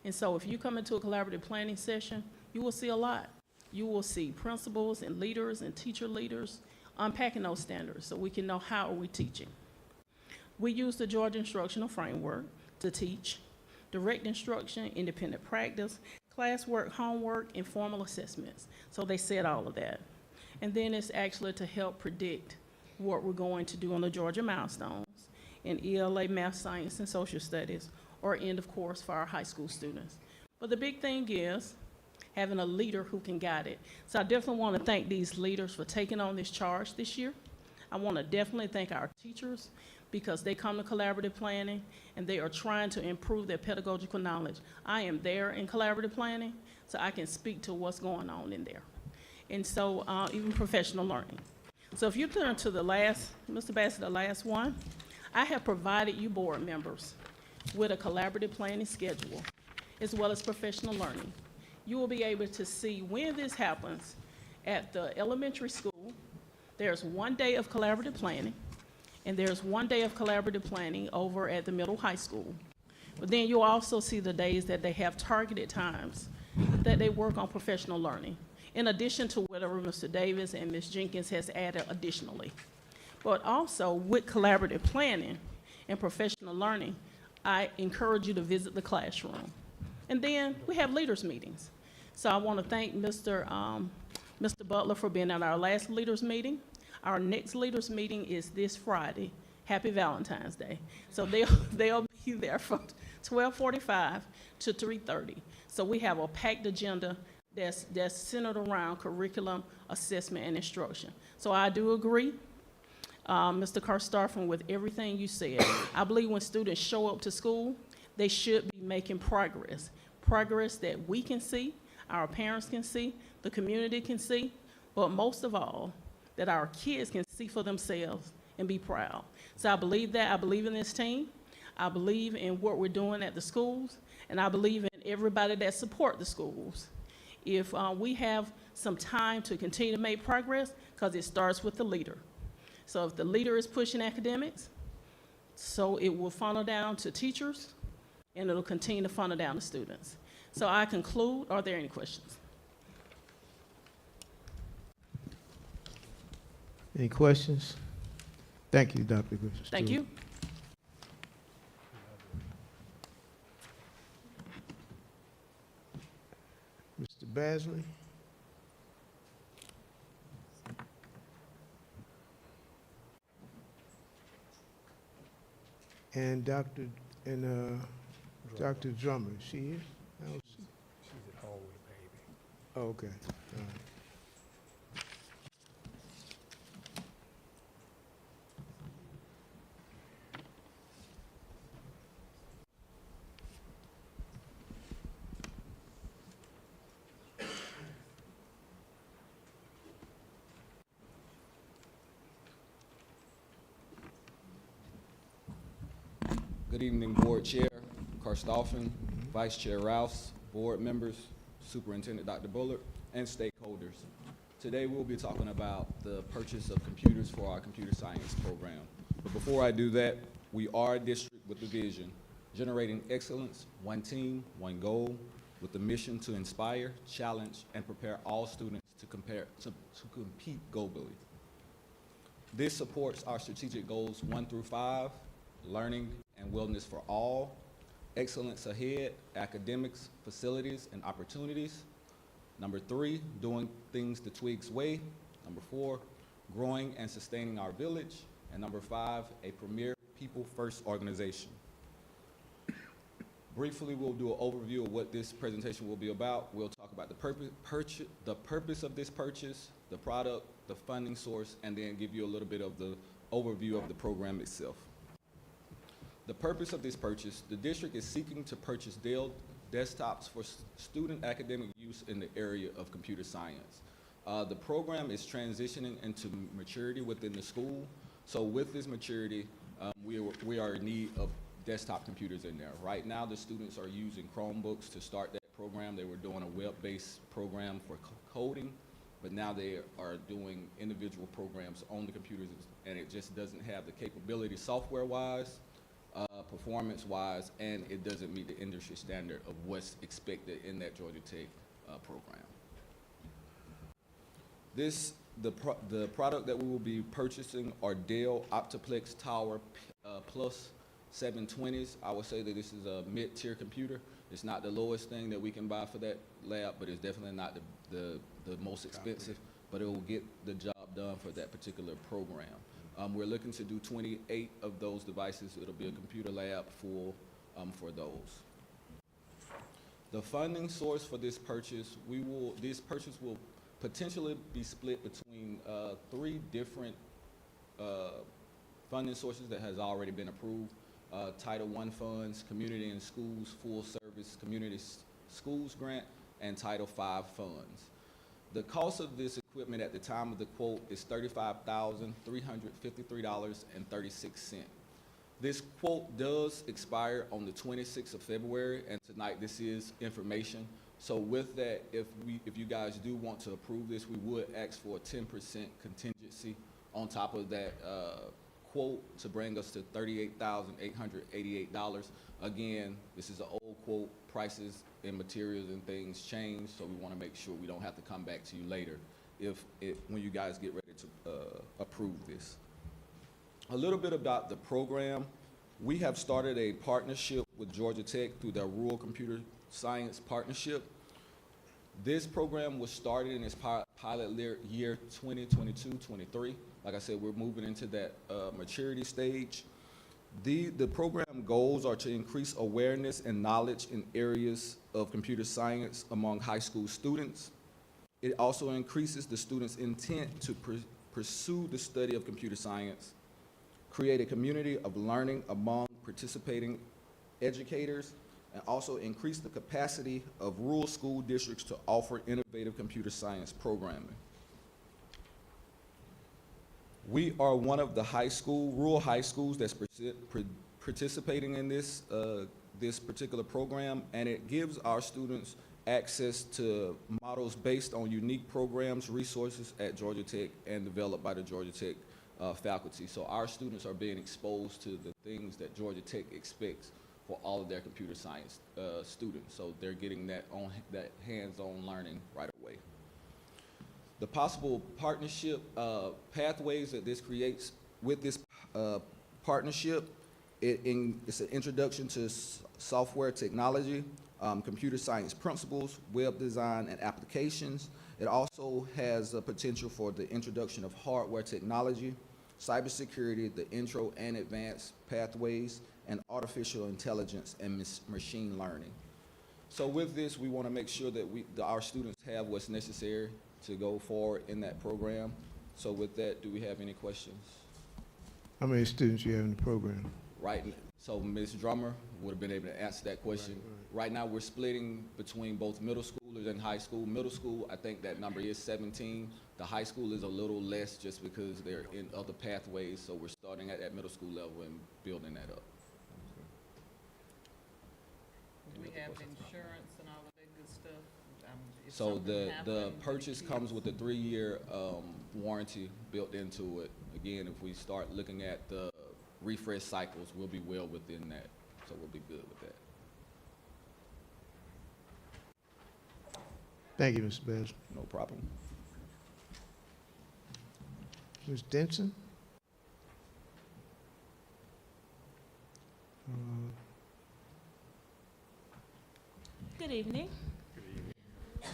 And so if you come into a collaborative planning session, you will see a lot. You will see principals and leaders and teacher leaders unpacking those standards so we can know how are we teaching. We use the Georgia Instructional Framework to teach direct instruction, independent practice, classwork, homework, and formal assessments. So they said all of that. And then it's actually to help predict what we're going to do on the Georgia milestones in ELA, math, science, and social studies, or end of course for our high school students. But the big thing is having a leader who can guide it. So I definitely want to thank these leaders for taking on this charge this year. I want to definitely thank our teachers because they come to collaborative planning and they are trying to improve their pedagogical knowledge. I am there in collaborative planning, so I can speak to what's going on in there. And so even professional learning. So if you turn to the last, Mr. Bassett, the last one, I have provided you board members with a collaborative planning schedule as well as professional learning. You will be able to see when this happens at the elementary school. There's 1 day of collaborative planning, and there's 1 day of collaborative planning over at the middle high school. But then you'll also see the days that they have targeted times that they work on professional learning, in addition to whatever Mr. Davis and Ms. Jenkins has added additionally. But also with collaborative planning and professional learning, I encourage you to visit the classroom. And then we have leaders meetings. So I want to thank Mr. Butler for being at our last leaders meeting. Our next leaders meeting is this Friday. Happy Valentine's Day. So they'll be there from 12:45 to 3:30. So we have a packed agenda that's centered around curriculum, assessment, and instruction. So I do agree, Mr. Karstoffen, with everything you said. I believe when students show up to school, they should be making progress that we can see, our parents can see, the community can see, but most of all, that our kids can see for themselves and be proud. So I believe that. I believe in this team. I believe in what we're doing at the schools, and I believe in everybody that support the schools. If we have some time to continue to make progress, because it starts with the leader. So if the leader is pushing academics, so it will funnel down to teachers, and it'll continue to funnel down to students. So I conclude. Are there any questions? Any questions? Thank you, Dr. Griffin. Thank you. Mr. Basley? And Dr. Drummer, is she here? I don't see. She's at home with a baby. Oh, okay. All right. Good evening, Board Chair Karstoffen, Vice Chair Rouse, Board members, Superintendent Dr. Bullard, and stakeholders. Today we'll be talking about the purchase of computers for our computer science program. But before I do that, we are a district with a vision, generating excellence, one team, one goal, with the mission to inspire, challenge, and prepare all students to compete globally. This supports our strategic goals 1 through 5, learning and wellness for all, excellence ahead, academics, facilities, and opportunities. Number 3, doing things the Twigs way. Number 4, growing and sustaining our village. And number 5, a premier people-first organization. Briefly, we'll do an overview of what this presentation will be about. We'll talk about the purpose of this purchase, the product, the funding source, and then give you a little bit of the overview of the program itself. The purpose of this purchase, the district is seeking to purchase Dell desktops for student academic use in the area of computer science. The program is transitioning into maturity within the school. So with this maturity, we are in need of desktop computers in there. Right now, the students are using Chromebooks to start that program. They were doing a web-based program for coding, but now they are doing individual programs on the computers, and it just doesn't have the capability software-wise, performance-wise, and it doesn't meet the industry standard of what's expected in that Georgia Tech program. The product that we will be purchasing are Dell Optiplex Tower Plus 720s. I would say that this is a mid-tier computer. It's not the lowest thing that we can buy for that lab, but it's definitely not the most expensive, but it will get the job done for that particular program. We're looking to do 28 of those devices. It'll be a computer lab full for those. The funding source for this purchase, this purchase will potentially be split between 3 different funding sources that has already been approved. Title I funds, Community and Schools Full Service Community Schools Grant, and Title V funds. The cost of this equipment at the time of the quote is $35,353.36. This quote does expire on the 26th of February, and tonight this is information. So with that, if you guys do want to approve this, we would ask for a 10% contingency on top of that quote to bring us to $38,888. Again, this is an old quote. Prices and materials and things change, so we want to make sure we don't have to come back to you later when you guys get ready to approve this. A little bit about the program. We have started a partnership with Georgia Tech through their Rural Computer Science Partnership. This program was started in its pilot year 2022-23. Like I said, we're moving into that maturity stage. The program goals are to increase awareness and knowledge in areas of computer science among high school students. It also increases the students' intent to pursue the study of computer science, create a community of learning among participating educators, and also increase the capacity of rural school districts to offer innovative computer science programming. We are one of the rural high schools that's participating in this, this particular program, and it gives our students access to models based on unique programs, resources at Georgia Tech and developed by the Georgia Tech faculty. So our students are being exposed to the things that Georgia Tech expects for all of their computer science students. So they're getting that hands-on learning right away. The possible partnership pathways that this creates with this partnership, it's an introduction to software technology, computer science principles, web design, and applications. It also has the potential for the introduction of hardware technology, cybersecurity, the intro and advanced pathways, and artificial intelligence and machine learning. So with this, we want to make sure that our students have what's necessary to go forward in that program. So with that, do we have any questions? How many students you have in the program? Right, so Ms. Drummer would have been able to answer that question. Right now, we're splitting between both middle schoolers and high school. Middle school, I think that number is 17. The high school is a little less just because they're in other pathways, so we're starting at that middle school level and building that up. Do we have insurance and all of that good stuff? If So something the happened, purchase comes with a 3-year warranty built into it. Again, if we start looking at the refresh cycles, we'll be well within that, so we'll be good with that. Thank you, Mr. Bass. No problem. Ms. Denson? Good evening.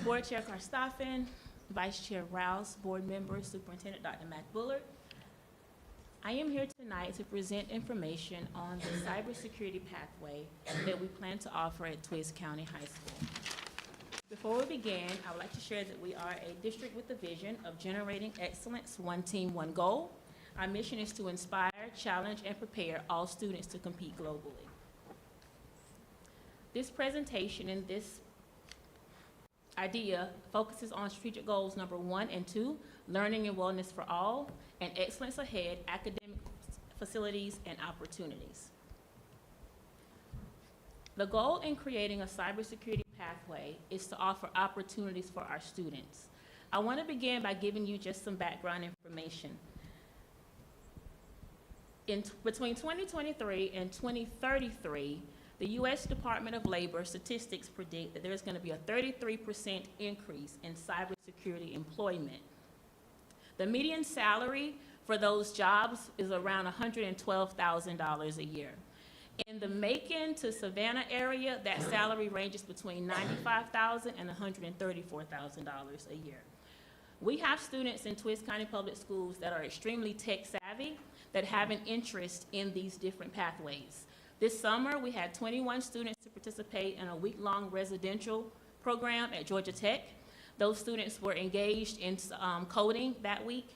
Board Chair Karstoffen, Vice Chair Rouse, Board Members, Superintendent Dr. Mack Bullard. I am here tonight to present information on the cybersecurity pathway that we plan to offer at Twiggs County High School. Before we begin, I would like to share that we are a district with the vision of generating excellence, one team, one goal. Our mission is to inspire, challenge, and prepare all students to compete globally. This presentation and this idea focuses on strategic goals number 1 and 2, learning and wellness for all, and excellence ahead, academic facilities and opportunities. The goal in creating a cybersecurity pathway is to offer opportunities for our students. I want to begin by giving you just some background information. Between 2023 and 2033, the U.S. Department of Labor statistics predict that there's going to be a 33% increase in cybersecurity employment. The median salary for those jobs is around $112,000 a year. In the Macon to Savannah area, that salary ranges between $95,000 and $134,000 a year. We have students in Twiggs County Public Schools that are extremely tech savvy, that have an interest in these different pathways. This summer, we had 21 students to participate in a week-long residential program at Georgia Tech. Those students were engaged in coding that week.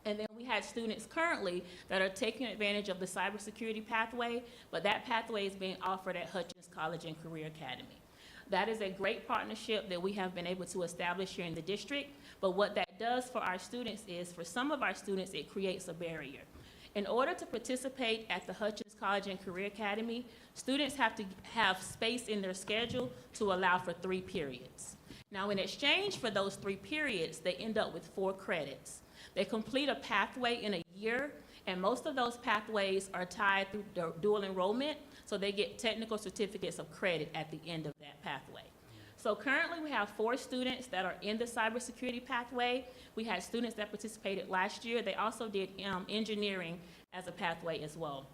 And then we had students currently that are taking advantage of the cybersecurity pathway, but that pathway is being offered at Hutchins College and Career Academy. That is a great partnership that we have been able to establish here in the district, but what that does for our students is, for some of our students, it creates a barrier. In order to participate at the Hutchins College and Career Academy, students have to have space in their schedule to allow for 3 periods. Now, in exchange for those 3 periods, they end up with 4 credits. They complete a pathway in a year, and most of those pathways are tied through dual enrollment, so they get technical certificates of credit at the end of that pathway. So currently we have 4 students that are in the cybersecurity pathway. We had students that participated last year. They also did engineering as a pathway as well.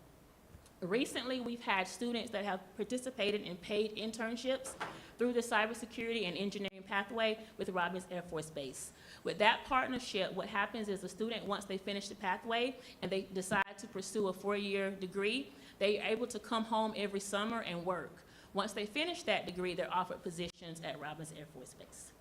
Recently, we've had students that have participated in paid internships through the cybersecurity and engineering pathway with Robins Air Force Base. With that partnership, what happens is the student, once they finish the pathway and they decide to pursue a 4-year degree, they are able to come home every summer and work. Once they finish that degree, they're offered positions at Robins Air Force Base.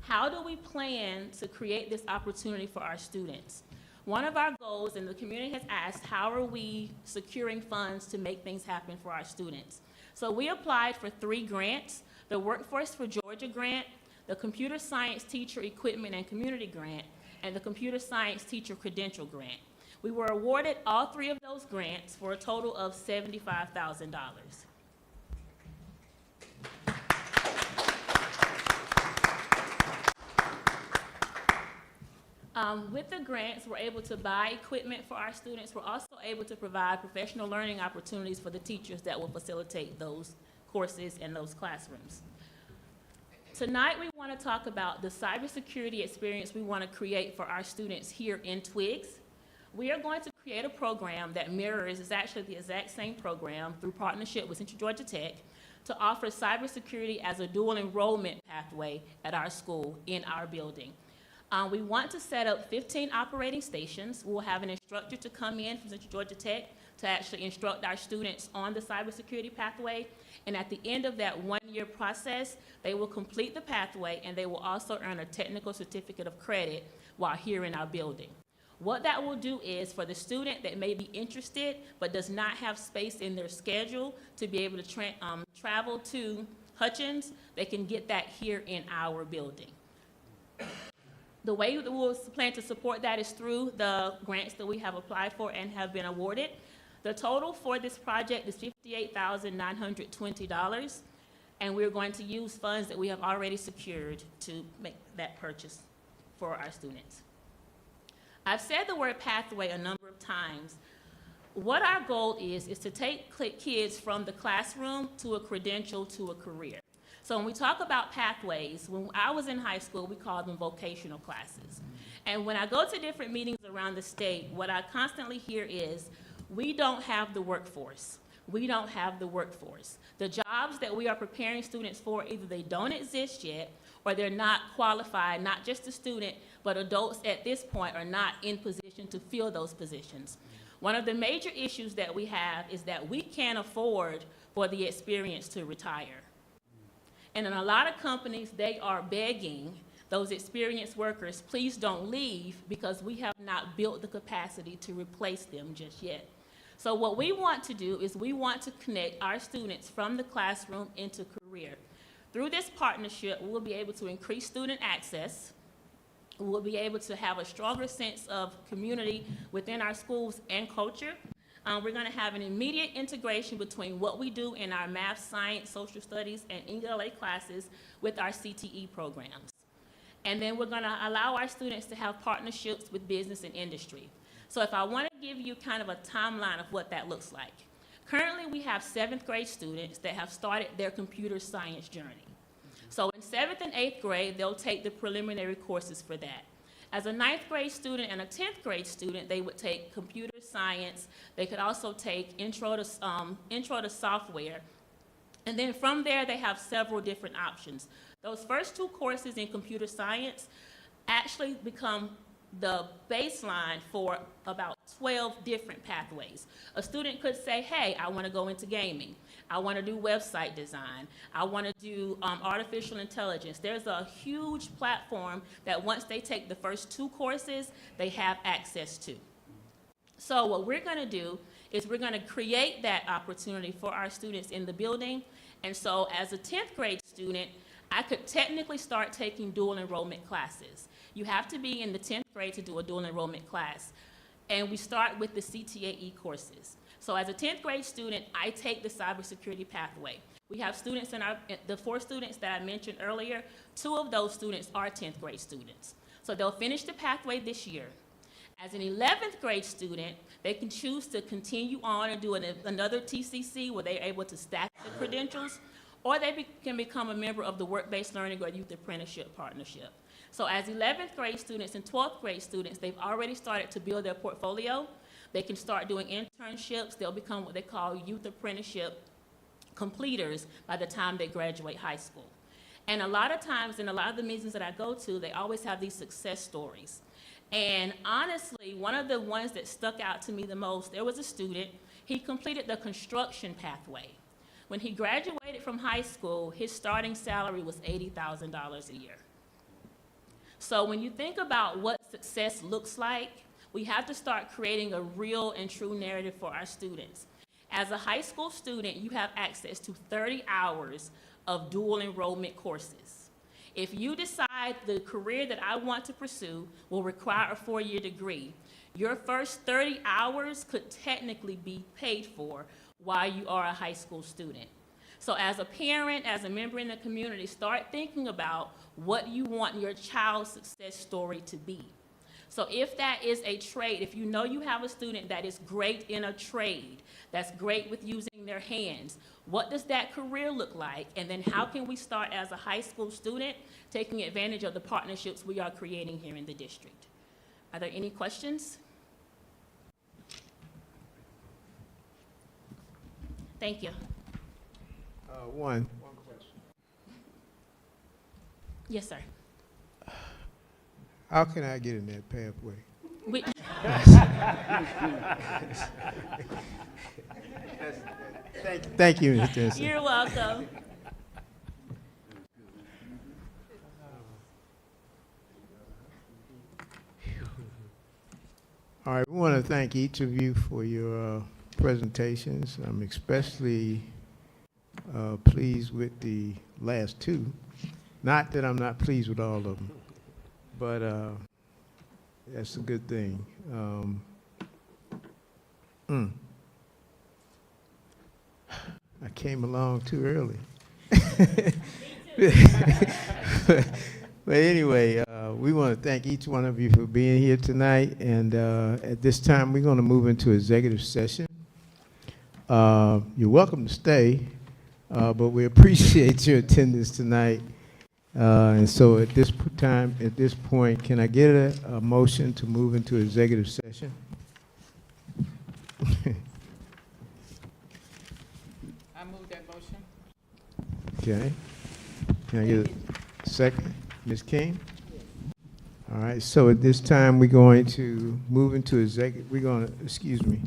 How do we plan to create this opportunity for our students? One of our goals, and the community has asked, how are we securing funds to make things happen for our students? So we applied for 3 grants: the Workforce for Georgia grant, the Computer Science Teacher Equipment and Community grant, and the Computer Science Teacher Credential grant. We were awarded all 3 of those grants for a total of $75,000. With the grants, we're able to buy equipment for our students. We're also able to provide professional learning opportunities for the teachers that will facilitate those courses in those classrooms. Tonight, we want to talk about the cybersecurity experience we want to create for our students here in Twiggs. We are going to create a program that mirrors, is actually the exact same program through partnership with Central Georgia Tech, to offer cybersecurity as a dual enrollment pathway at our school in our building. We want to set up 15 operating stations. We'll have an instructor to come in from Central Georgia Tech to actually instruct our students on the cybersecurity pathway. And at the end of that 1-year process, they will complete the pathway and they will also earn a technical certificate of credit while here in our building. What that will do is, for the student that may be interested but does not have space in their schedule to be able to travel to Hutchins, they can get that here in our building. The way that we'll plan to support that is through the grants that we have applied for and have been awarded. The total for this project is $58,920, and we're going to use funds that we have already secured to make that purchase for our students. I've said the word pathway a number of times. What our goal is to take kids from the classroom to a credential to a career. So when we talk about pathways, when I was in high school, we called them vocational classes. And when I go to different meetings around the state, what I constantly hear is, we don't have the workforce. We don't have the workforce. The jobs that we are preparing students for, either they don't exist yet, or they're not qualified, not just the student, but adults at this point are not in position to fill those positions. One of the major issues that we have is that we can't afford for the experience to retire. And in a lot of companies, they are begging those experienced workers, please don't leave, because we have not built the capacity to replace them just yet. So what we want to do is we want to connect our students from the classroom into career. Through this partnership, we'll be able to increase student access. We'll be able to have a stronger sense of community within our schools and culture. We're going to have an immediate integration between what we do in our math, science, social studies, and ELA classes with our CTE programs. And then we're going to allow our students to have partnerships with business and industry. So if I want to give you kind of a timeline of what that looks like. Currently, we have 7th grade students that have started their computer science journey. So in 7th and 8th grade, they'll take the preliminary courses for that. As a 9th grade student and a 10th grade student, they would take computer science. They could also take intro to software. And then from there, they have several different options. Those first 2 courses in computer science actually become the baseline for about 12 different pathways. A student could say, hey, I want to go into gaming. I want to do website design. I want to do artificial intelligence. There's a huge platform that once they take the first 2 courses, they have access to. So what we're going to do is we're going to create that opportunity for our students in the building. And so as a 10th grade student, I could technically start taking dual enrollment classes. You have to be in the 10th grade to do a dual enrollment class. And we start with the CTAE courses. So as a 10th grade student, I take the cybersecurity pathway. We have students the 4 students that I mentioned earlier, 2 of those students are 10th grade students. So they'll finish the pathway this year. As an 11th grade student, they can choose to continue on and do another TCC where they're able to stack the credentials, or they can become a member of the Work-Based Learning or Youth Apprenticeship Partnership. So as 11th grade students and 12th grade students, they've already started to build their portfolio. They can start doing internships. They'll become what they call youth apprenticeship completers by the time they graduate high school. And a lot of times, in a lot of the meetings that I go to, they always have these success stories. And honestly, one of the ones that stuck out to me the most, there was a student, he completed the construction pathway. When he graduated from high school, his starting salary was $80,000 a year. So when you think about what success looks like, we have to start creating a real and true narrative for our students. As a high school student, you have access to 30 hours of dual enrollment courses. If you decide the career that I want to pursue will require a 4-year degree, your first 30 hours could technically be paid for while you are a high school student. So as a parent, as a member in the community, start thinking about what you want your child's success story to be. So if that is a trade, if you know you have a student that is great in a trade, that's great with using their hands, what does that career look like? And then how can we start as a high school student taking advantage of the partnerships we are creating here in the district? Are there any questions? Thank you. One question. Yes, sir. How can I get in that pathway? We, Thank you, Ms. Denson. you're welcome. All right, we want to thank each of you for your presentations. I'm especially pleased with the last two. Not that I'm not pleased with all of them, but that's a good thing. I came along too early. But anyway, we want to thank each one of you for being here tonight. And at this time, we're going to move into executive session. You're welcome to stay, but we appreciate your attendance tonight. And so at this point, can I get a motion to move into executive session? I move that motion. Okay. Can I get a second? Ms. King? All right, so at this time, we're going to move into executive, excuse me.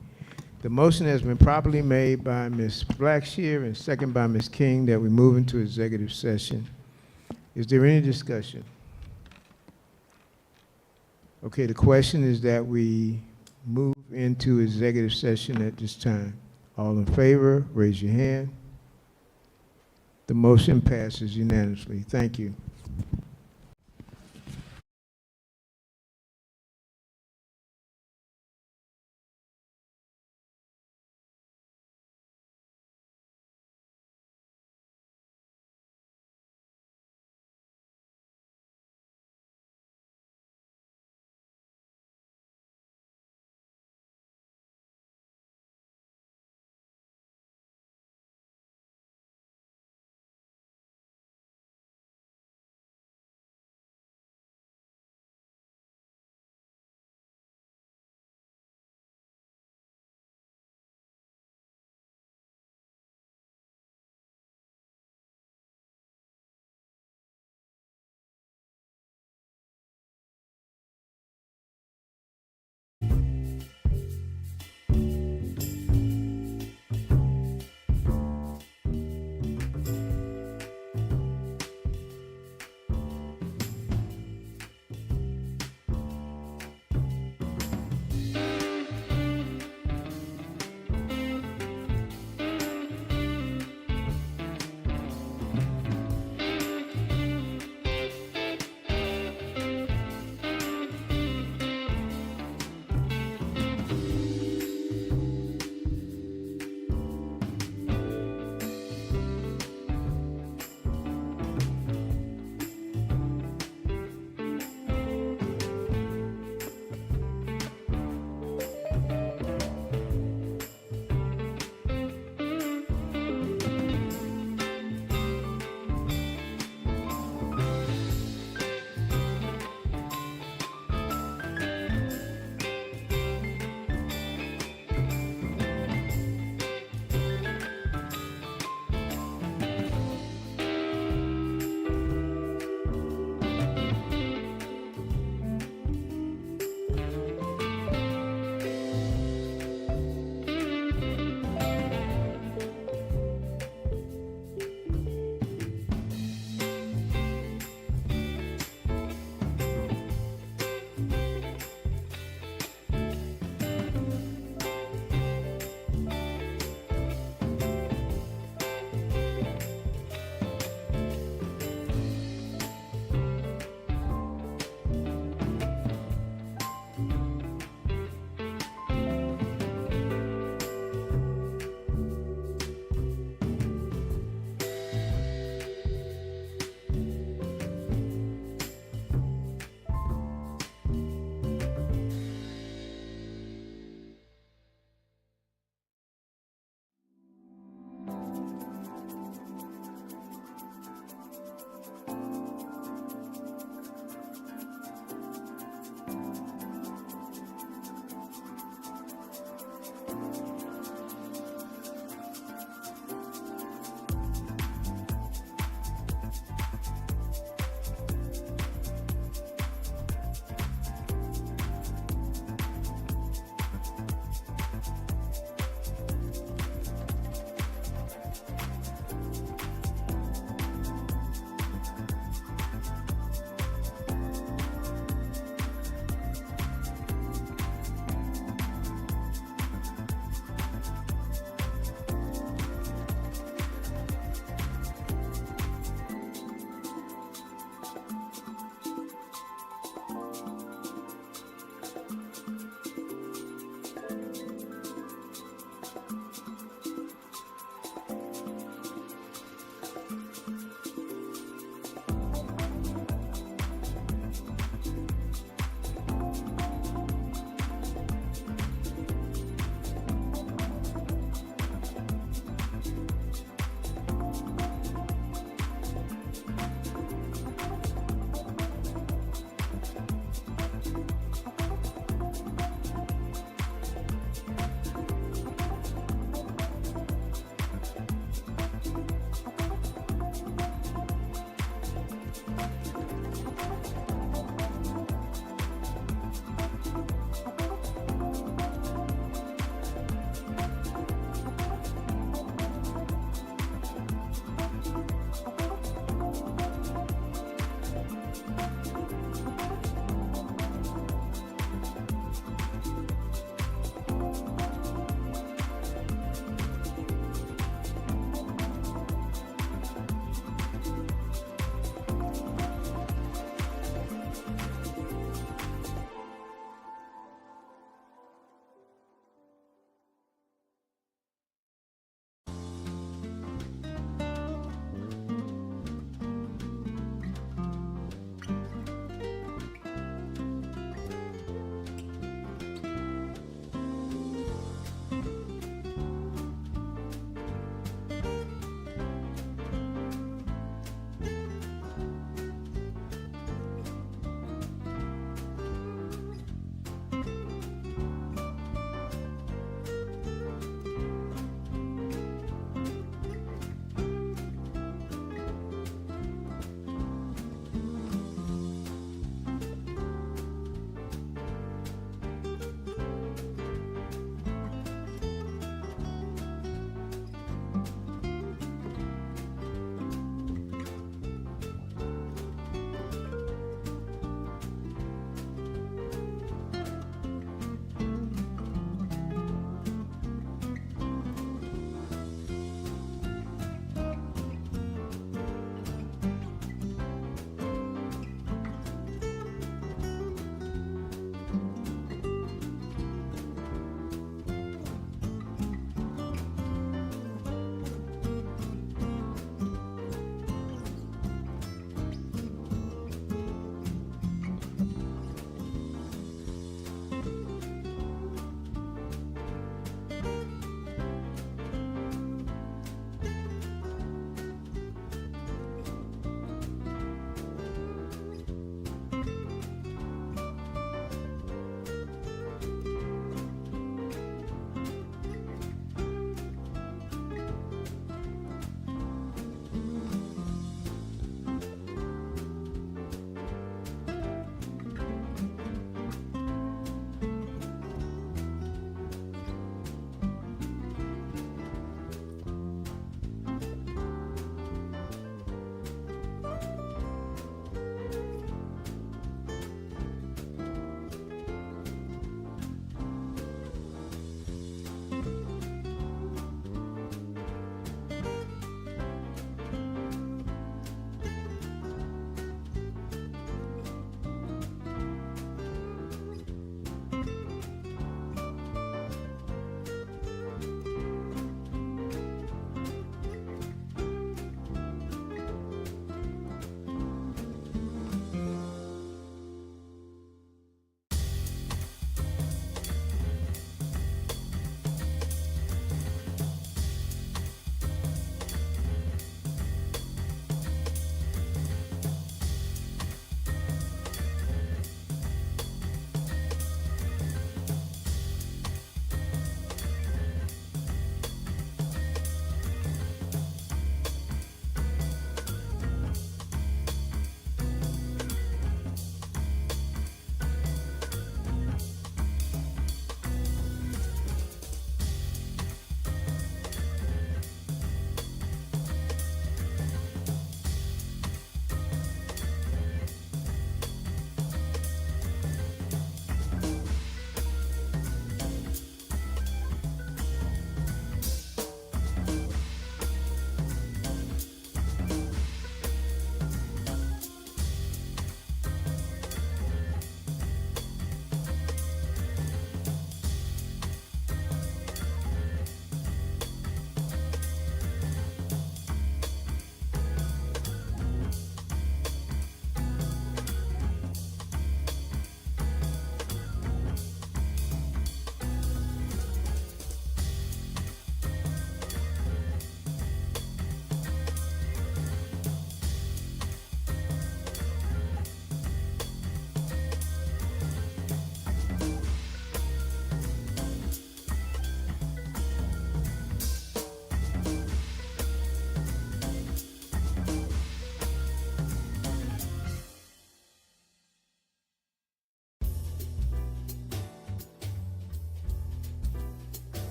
The motion has been properly made by Ms. Blackshear and second by Ms. King that we move into executive session. Is there any discussion? Okay, the question is that we move into executive session at this time. All in favor, raise your hand. The motion passes unanimously. Thank you.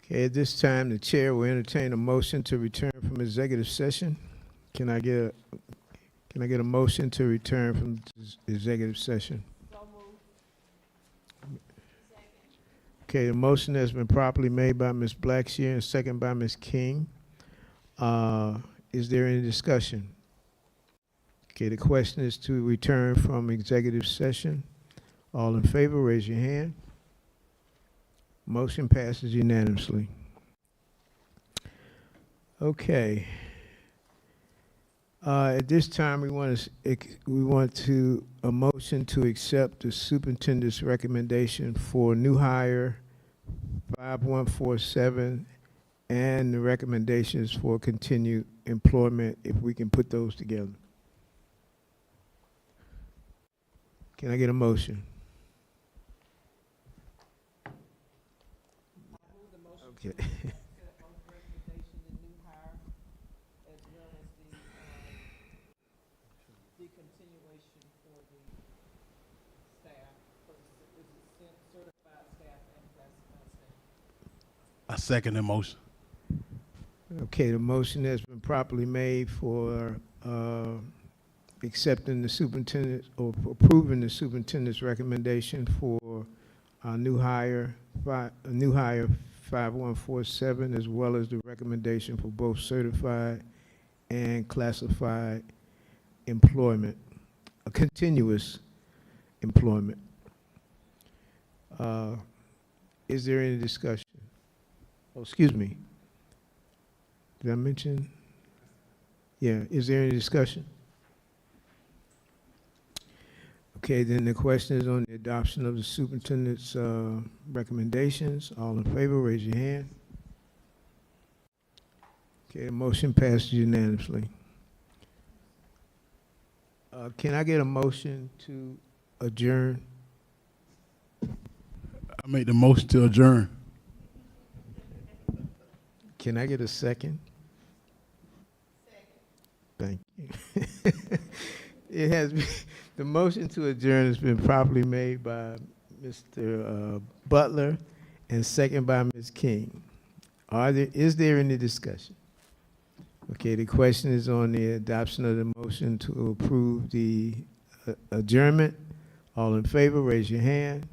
Okay, at this time, the chair will entertain a motion to return from executive session. Can I get a motion to return from executive session? Okay, the motion has been properly made by Ms. Blackshear and second by Ms. King. Is there any discussion? Okay, the question is to return from executive session. All in favor, raise your hand. Motion passes unanimously. Okay. At this time, we want a motion to accept the superintendent's recommendation for new hire 5147 and the recommendations for continued employment, if we can put those together. Can I get a motion? Okay. I second the motion. Okay, the motion has been properly made for accepting the superintendent or approving the superintendent's recommendation for a new hire 5147, as well as the recommendation for both certified and classified employment, a continuous employment. Is there any discussion? Oh, excuse me. Did I mention? Yeah, is there any discussion? Okay, then the question is on the adoption of the superintendent's recommendations. All in favor, raise your hand. Okay, the motion passes unanimously. Can I get a motion to adjourn? I make the motion to adjourn. Can I get a second? Thank you. It has been, the motion to adjourn has been properly made by Mr. Butler and second by Ms. King. Is there any discussion? Okay, the question is on the adoption of the motion to approve the adjournment. All in favor, raise your hand.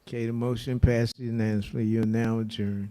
Okay, the motion passes unanimously. You're now adjourned.